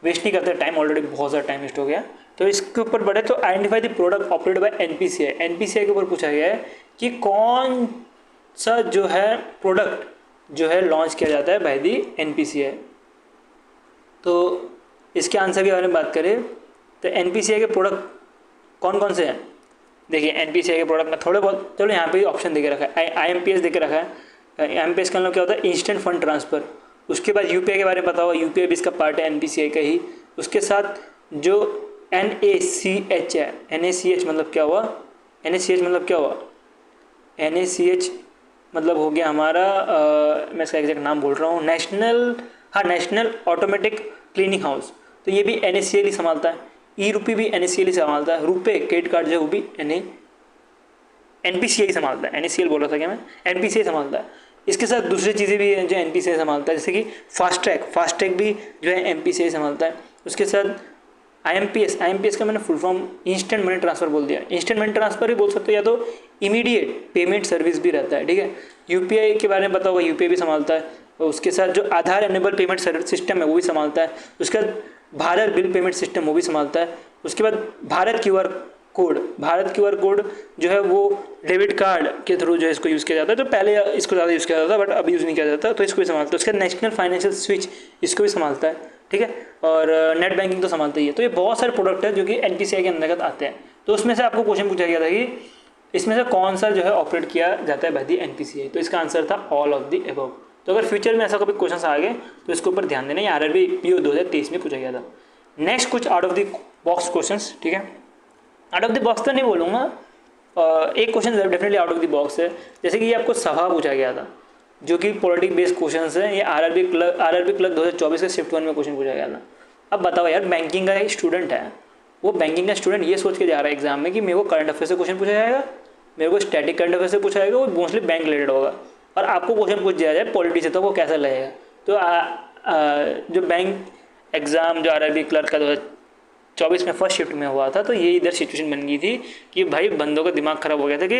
वेस्ट नहीं करते टाइम, ऑलरेडी बहुत ज़्यादा टाइम वेस्ट हो गया। तो इसके ऊपर बढ़े तो identify the product operated by NPCI के ऊपर पूछा गया है कि कौन सा जो है प्रोडक्ट जो है लॉन्च किया जाता है बाय दी NPCI। तो इसके आंसर के बारे में बात करें तो NPCI के प्रोडक्ट कौन कौन से हैं। देखिए NPCI के प्रोडक्ट में थोड़े बहुत, चलो यहाँ पे ऑप्शन देके रखा है, IMPS देके रखा है। IMPS का मतलब क्या होता है, इंस्टेंट फंड ट्रांसफ़र। उसके बाद UPI के बारे में पता होगा, UPI भी इसका पार्ट है NPCI का ही। उसके साथ जो NACH है, NACH मतलब क्या हुआ, NACH मतलब क्या हुआ, NACH मतलब हो गया हमारा मैं इसका एग्जैक्ट नाम बोल रहा हूँ, नेशनल ऑटोमेटिक क्लीनिंग हाउस। तो ये भी NACL ही संभालता है। ई रुपी भी NACL ही संभालता है। रुपे क्रेडिट कार्ड जो है वो भी NPCI संभालता है। NACL बोल रहा था क्या मैं, NPCI संभालता है। इसके साथ दूसरी चीज़ें भी हैं जो NPCI संभालता है, जैसे कि फास्टैग भी जो है NPCI संभालता है। उसके साथ IMPS का मैंने full form instant money transfer बोल दिया। इंस्टेंट मनी ट्रांसफ़र ही बोल सकते हो, या तो इमीडिएट पेमेंट सर्विस भी रहता है, ठीक है। UPI के बारे में पता होगा, UPI भी संभालता है। और उसके साथ जो आधार एनेबल पेमेंट सर्विस सिस्टम है वो भी संभालता है। उसके बाद भारत बिल पेमेंट सिस्टम वो भी संभालता है। उसके बाद भारत QR कोड जो है वो डेबिट कार्ड के थ्रू जो है इसको यूज़ किया जाता है। तो पहले इसको ज़्यादा यूज़ किया जाता था, बट अब यूज़ नहीं किया जाता, तो इसको भी संभालता है। उसके बाद नेशनल फाइनेंशियल स्विच इसको भी संभालता है, ठीक है। और नेट बैंकिंग तो संभालता ही है। तो ये बहुत सारे प्रोडक्ट है जो कि NPCI के अंतर्गत आते हैं। तो उसमें से आपको क्वेश्चन पूछा गया था कि इसमें से कौन सा जो है ऑपरेट किया जाता है बाय द NPCI। तो इसका आंसर था ऑल ऑफ द अबव। तो अगर फ्यूचर में ऐसा कभी क्वेश्चन आ गए तो इसके ऊपर ध्यान देना। ये RRB PO 2023 में पूछा गया था। नेक्स्ट कुछ out of the box question, ठीक है। आउट ऑफ द बॉक्स तो नहीं बोलूँगा, एक question definitely out of the box है। जैसे कि ये आपको सभा पूछा गया था, जो कि पॉलिटिक्स बेस्ड क्वेश्चन है। ये RRB क्लर्क 2024 के शिफ्ट 1 में क्वेश्चन पूछा गया था। अब बताओ यार, बैंकिंग का एक स्टूडेंट है, वो बैंकिंग का स्टूडेंट ये सोच के जा रहा है एग्जाम में कि मेरे को करंट अफेयर से क्वेश्चन पूछा जाएगा, मेरे को स्टैटिक करंट अफेयर से पूछा जाएगा, वो मोस्टली बैंक रिलेटेड होगा, और आपको क्वेश्चन पूछ दिया जाए पॉलिटी से, तो वो कैसा लगेगा। तो जो बैंक एग्ज़ाम जो RRB क्लर्क का 2024 में फर्स्ट शिफ्ट में हुआ था, तो ये इधर सिचुएशन बन गई थी कि भाई बंदों का दिमाग खराब हो गया था कि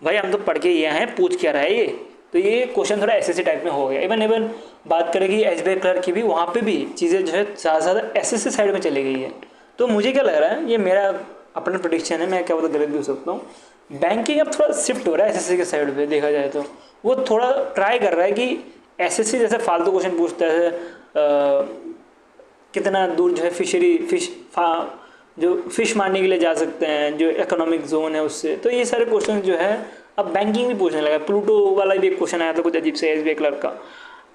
भाई हम तो पढ़ के ये हैं, पूछ क्या रहा है ये। तो ये क्वेश्चन थोड़ा SSC टाइप में हो गया। इवन बात करेगी SBI क्लर्क की भी, वहाँ पे भी चीज़ें जो है ज़्यादा SSC साइड में चली गई है। तो मुझे क्या लग रहा है, ये मेरा अपना प्रेडिक्शन है, मैं क्या बोलता गलत भी हो सकता हूँ, बैंकिंग अब थोड़ा शिफ्ट हो रहा है SSC के साइड पे। देखा जाए तो वो थोड़ा ट्राई कर रहा है कि SSC जैसे फालतू क्वेश्चन पूछता है, कितना दूर जो है फिश मारने के लिए जा सकते हैं, जो इकोनॉमिक जोन है उससे, तो ये सारे क्वेश्चन जो है अब बैंकिंग भी पूछने लगा। प्लूटो वाला भी एक क्वेश्चन आया था कुछ अजीब से SBI क्लर्क का।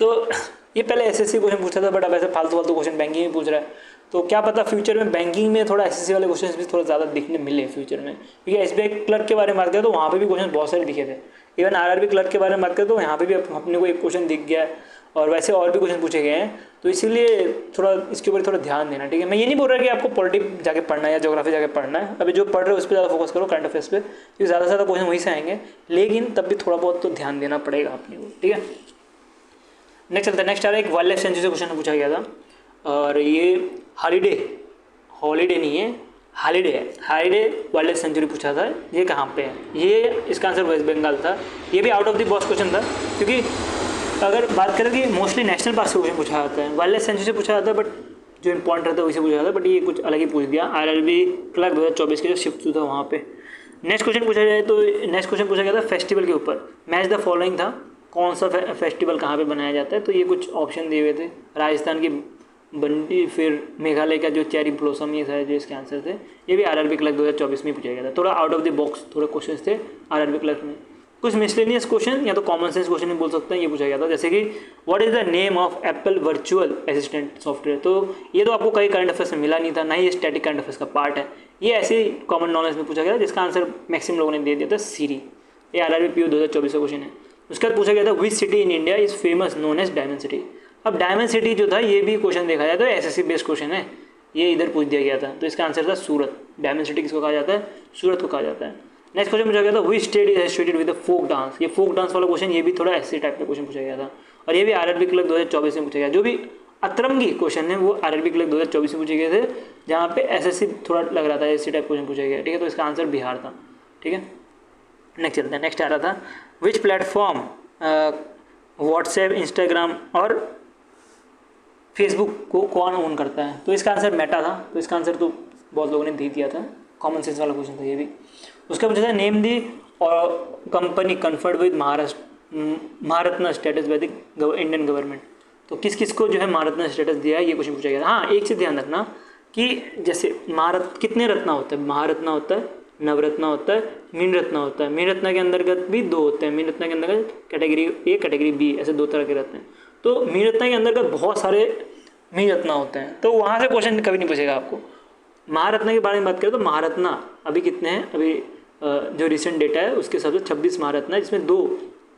तो ये पहले SSC क्वेश्चन पूछता था, बट अब ऐसे फालतू क्वेश्चन बैंकिंग में पूछ रहा है। तो क्या पता फ्यूचर में बैंकिंग में थोड़ा SSC वाले क्वेश्चन भी थोड़ा ज़्यादा दिखने मिले फ्यूचर में, क्योंकि SBI क्लर्क के बारे में बात करें तो वहाँ पे भी क्वेश्चन बहुत सारे दिखे थे। इवन RRB क्लर्क के बारे में बात करें तो यहाँ पे भी अपने को एक क्वेश्चन दिख गया है, और वैसे और भी क्वेश्चन पूछे गए हैं। तो इसीलिए थोड़ा इसके ऊपर थोड़ा ध्यान देना, ठीक है। मैं ये नहीं बोल रहा कि आपको पॉलिटिक्स जाके पढ़ना है या ज्योग्राफी जाके पढ़ना है, अभी जो पढ़ रहे हो उस पर ज़्यादा फोकस करो, करंट अफेयर्स पे, क्योंकि ज़्यादा से ज़्यादा क्वेश्चन वहीं से आएंगे, लेकिन तब भी थोड़ा बहुत तो ध्यान देना पड़ेगा अपने को, ठीक है। नेक्स्ट चलता है। नेक्स्ट आ रहा है एक वाइल्ड लाइफ सेंचुरी से क्वेश्चन पूछा गया था, और ये हॉलीडे नहीं है, हॉलीडे वाइल्ड लाइफ सेंचुरी पूछा था। ये कहाँ पे है, ये इसका आंसर वेस्ट बंगाल था। ये भी out of the box question था, क्योंकि अगर बात करें कि मोस्टली नेशनल पार्क से क्वेश्चन पूछा जाता है, वाइल्ड लाइफ सेंचुरी से पूछा जाता है, बट जो इंपॉर्टेंट रहता है वही से पूछा जाता है, बट ये कुछ अलग ही पूछ दिया। RRB क्लर्क 2024 के जो शिफ्ट था वहाँ पे। नेक्स्ट क्वेश्चन पूछा जाए तो नेक्स्ट क्वेश्चन पूछा गया था फेस्टिवल के ऊपर। मैच द फॉलोइंग था, कौन सा फेस्टिवल कहाँ पे बनाया जाता है। तो ये कुछ ऑप्शन दिए हुए थे, राजस्थान की बंडी, फिर मेघालय का जो चेरी ब्लॉसम, ये सारे जो इसके आंसर थे। ये भी RRB क्लर्क 2024 में पूछा गया था। थोड़ा आउट ऑफ द बॉक्स थोड़े क्वेश्चन थे RRB क्लर्क में। कुछ मिसलेनियस क्वेश्चन या तो कॉमन सेंस क्वेश्चन भी बोल सकते हैं, ये पूछा गया था। जैसे कि what is the name of Apple virtual assistant software. तो ये तो आपको कई करंट अफेयर्स में मिला नहीं था, ना ही ये स्टैटिक करंट अफेयर्स का पार्ट है। ये ऐसे कॉमन नॉलेज में पूछा गया था, जिसका आंसर मैक्सिमम लोगों ने दे दिया था सीरी। ये RRB PO 2024 का क्वेश्चन है। उसके बाद पूछा गया था which city in India is famous known as diamond city. अब डायमंड सिटी जो था, ये भी क्वेश्चन देखा जाए तो SSC बेस्ड क्वेश्चन है, ये इधर पूछ दिया गया था। तो इसका आंसर था सूरत। डायमंड सिटी किसको कहा जाता है, सूरत को कहा जाता है। नेक्स्ट क्वेश्चन पूछा गया था which state is associated with folk dance. ये फोक डांस वाला क्वेश्चन, ये भी थोड़ा ऐसे टाइप का क्वेश्चन पूछा गया था, और ये भी RRB क्लर्क 2024 में पूछा गया। जो भी अतरंगी क्वेश्चन है वो RRB क्लर्क 2024 में पूछे गए थे, जहाँ पे SSC थोड़ा लग रहा था ऐसे टाइप क्वेश्चन पूछा गया, ठीक है। तो इसका आंसर बिहार था, ठीक है। नेक्स्ट चलते हैं। नेक्स्ट आ रहा था विच प्लेटफॉर्म व्हाट्सएप, इंस्टाग्राम और फेसबुक को कौन ओन करता है। तो इसका आंसर मेटा था। तो इसका आंसर तो बहुत लोगों ने दे दिया था, कॉमन सेंस वाला क्वेश्चन था ये भी। उसका पूछा था नेम दी और company conferred with Maharatna status by the Indian government. तो किस किस को जो है महारत्न स्टेटस दिया है, ये क्वेश्चन पूछा गया था। हाँ, एक चीज़ ध्यान रखना कि जैसे कितने रत्न होता है, महारत्न होता है, नवरत्न होता है, मीन रत्न होता है। मीन रत्न के अंतर्गत भी दो होते हैं, मीन रत्न के अंतर्गत कैटेगरी A कैटेगरी B, ऐसे दो तरह के रत्न हैं। तो मीन रत्न के अंतर्गत बहुत सारे मीन रत्न होते हैं, तो वहाँ से क्वेश्चन कभी नहीं पूछेगा आपको। महारत्न के बारे में बात करें तो महारत्न अभी कितने हैं, अभी जो रिसेंट डेटा है उसके हिसाब से 26 महारत्न है, जिसमें 2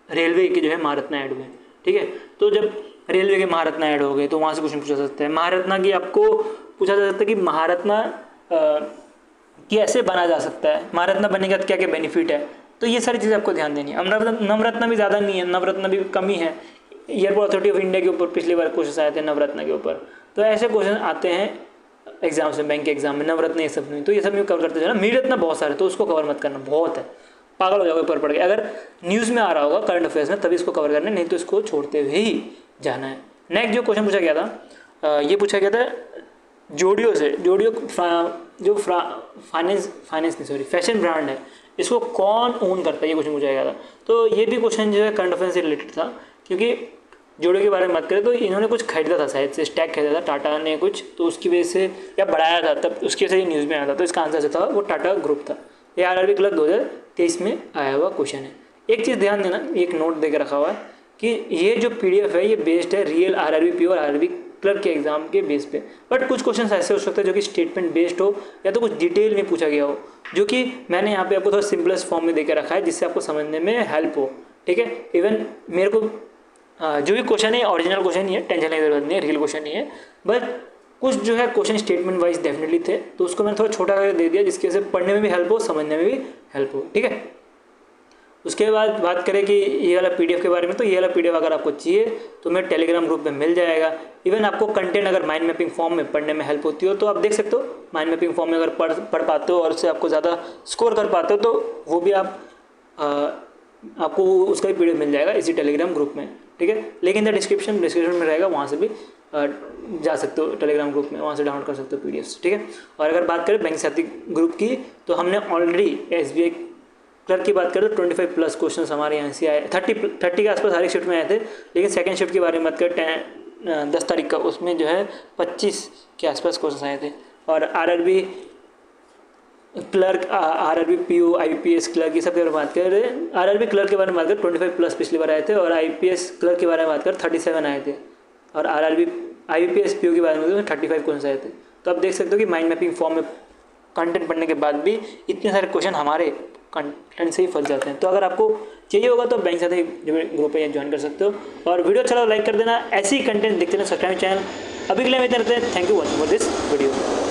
रेलवे के जो है महारत्न ऐड हुए, ठीक है। तो जब रेलवे के महारत्न ऐड हो गए तो वहाँ से क्वेश्चन पूछा सकता है। महारत्न की आपको पूछा जा सकता है कि महारत्ना कैसे बना जा सकता है, महारत्ना बनने का क्या क्या बेनिफिट है। तो ये सारी चीज़ें आपको ध्यान देनी है। नवरत्न भी ज़्यादा नहीं है, नवरत्न भी कम ही है। एयरपोर्ट अथॉरिटी ऑफ इंडिया के ऊपर पिछली बार क्वेश्चन आए थे नवरत्न के ऊपर। तो ऐसे क्वेश्चन आते हैं एग्जाम्स में, बैंक के एग्जाम में, नवरत्न ये सब नहीं। तो ये सब में कवर करते जाना। मणिरत्न बहुत सारे, तो उसको कवर मत करना, बहुत है, पागल हो जाओगे पढ़ के। अगर न्यूज़ में आ रहा होगा करंट अफेयर्स में तभी इसको कवर करना है, नहीं तो इसको छोड़ते हुए ही जाना है। नेक्स्ट जो क्वेश्चन पूछा गया था, ये पूछा गया था जोडियो से। जोडियो जो फैशन ब्रांड है, इसको कौन ओन करता है, ये क्वेश्चन पूछा गया था। तो ये भी क्वेश्चन जो है करंट अफेयर से रिलेटेड था, क्योंकि जोडियो के बारे में बात करें तो इन्होंने कुछ खरीदा था, शायद से स्टैक खरीदा था टाटा ने कुछ, तो उसकी वजह से या बढ़ाया था, तब उसकी वजह से न्यूज़ में आया था। तो इसका आंसर जो था वो टाटा ग्रुप था। ये आरआरबी क्लर्क 2023 में आया हुआ क्वेश्चन है। एक चीज़ ध्यान देना, एक नोट दे के रखा हुआ है कि ये जो PDF है ये बेस्ड है real RRB pure RRB clerk के एग्जाम के बेस पे। बट कुछ क्वेश्चन ऐसे हो सकते हैं जो कि स्टेटमेंट बेस्ड हो या तो कुछ डिटेल में पूछा गया हो, जो कि मैंने यहाँ पे आपको थोड़ा सिंपलेस्ट फॉर्म में देकर रखा है, जिससे आपको समझने में हेल्प हो। ठीक है, इवन मेरे को जो भी क्वेश्चन है ओरिजिनल क्वेश्चन नहीं है, टेंशन लेने की जरूरत नहीं है, रियल क्वेश्चन नहीं है, बट कुछ जो है क्वेश्चन स्टेटमेंट वाइज डेफिनेटली थे, तो उसको मैंने थोड़ा छोटा करके दे दिया, जिसकी वजह से पढ़ने में भी हेल्प हो, समझने में भी हेल्प हो। ठीक है, उसके बाद बात करें कि ये वाला PDF के बारे में, तो ये वाला PDF अगर आपको चाहिए तो मेरे टेलीग्राम ग्रुप में मिल जाएगा। इवन आपको कंटेंट अगर माइंड मैपिंग फॉर्म में पढ़ने में हेल्प होती हो तो आप देख सकते हो, माइंड मैपिंग फॉर्म में अगर पढ़ पाते हो और उससे आपको ज़्यादा स्कोर कर पाते हो तो वो भी आपको उसका भी PDF मिल जाएगा इसी टेलीग्राम ग्रुप में। ठीक है, लेकिन डिस्क्रिप्शन में रहेगा, वहाँ से भी जा सकते हो टेलीग्राम ग्रुप में, वहाँ से डाउनलोड कर सकते हो PDFs। ठीक है, और अगर बात करें बैंक साथी ग्रुप की, तो हमने ऑलरेडी SBI क्लर्क की बात करें तो 25+ क्वेश्चन हमारे यहाँ से आए, 30 के आसपास हर एक शिफ्ट में आए थे। लेकिन सेकंड शिफ्ट के बारे में बात करें 10 तारीख का, उसमें जो है 25 के आसपास क्वेश्चन आए थे। और RRB clerk, RRB PO, IPS clerk, ये सब के बारे में बात करें, आरआरबी क्लर्क के बारे में बात करें 25+ पिछली बार आए थे, और IPS क्लर्क के बारे में बात करें 37 आए थे, और IPS PO के बारे में 35 क्वेश्चन आए थे। तो आप देख सकते हो कि माइंड मैपिंग फॉर्म में कंटेंट पढ़ने के बाद भी इतने सारे क्वेश्चन हमारे कंटेंट से ही फंस जाते हैं। तो अगर आपको चाहिए होगा तो बैंक साथी जो ग्रुप है ज्वाइन कर सकते हो, और वीडियो अच्छा लगा लाइक कर देना। ऐसी कंटेंट देखते रहना, सब्सक्राइब चैनल। अभी के लिए मैं इतना रहते हैं, thank you watching for this video.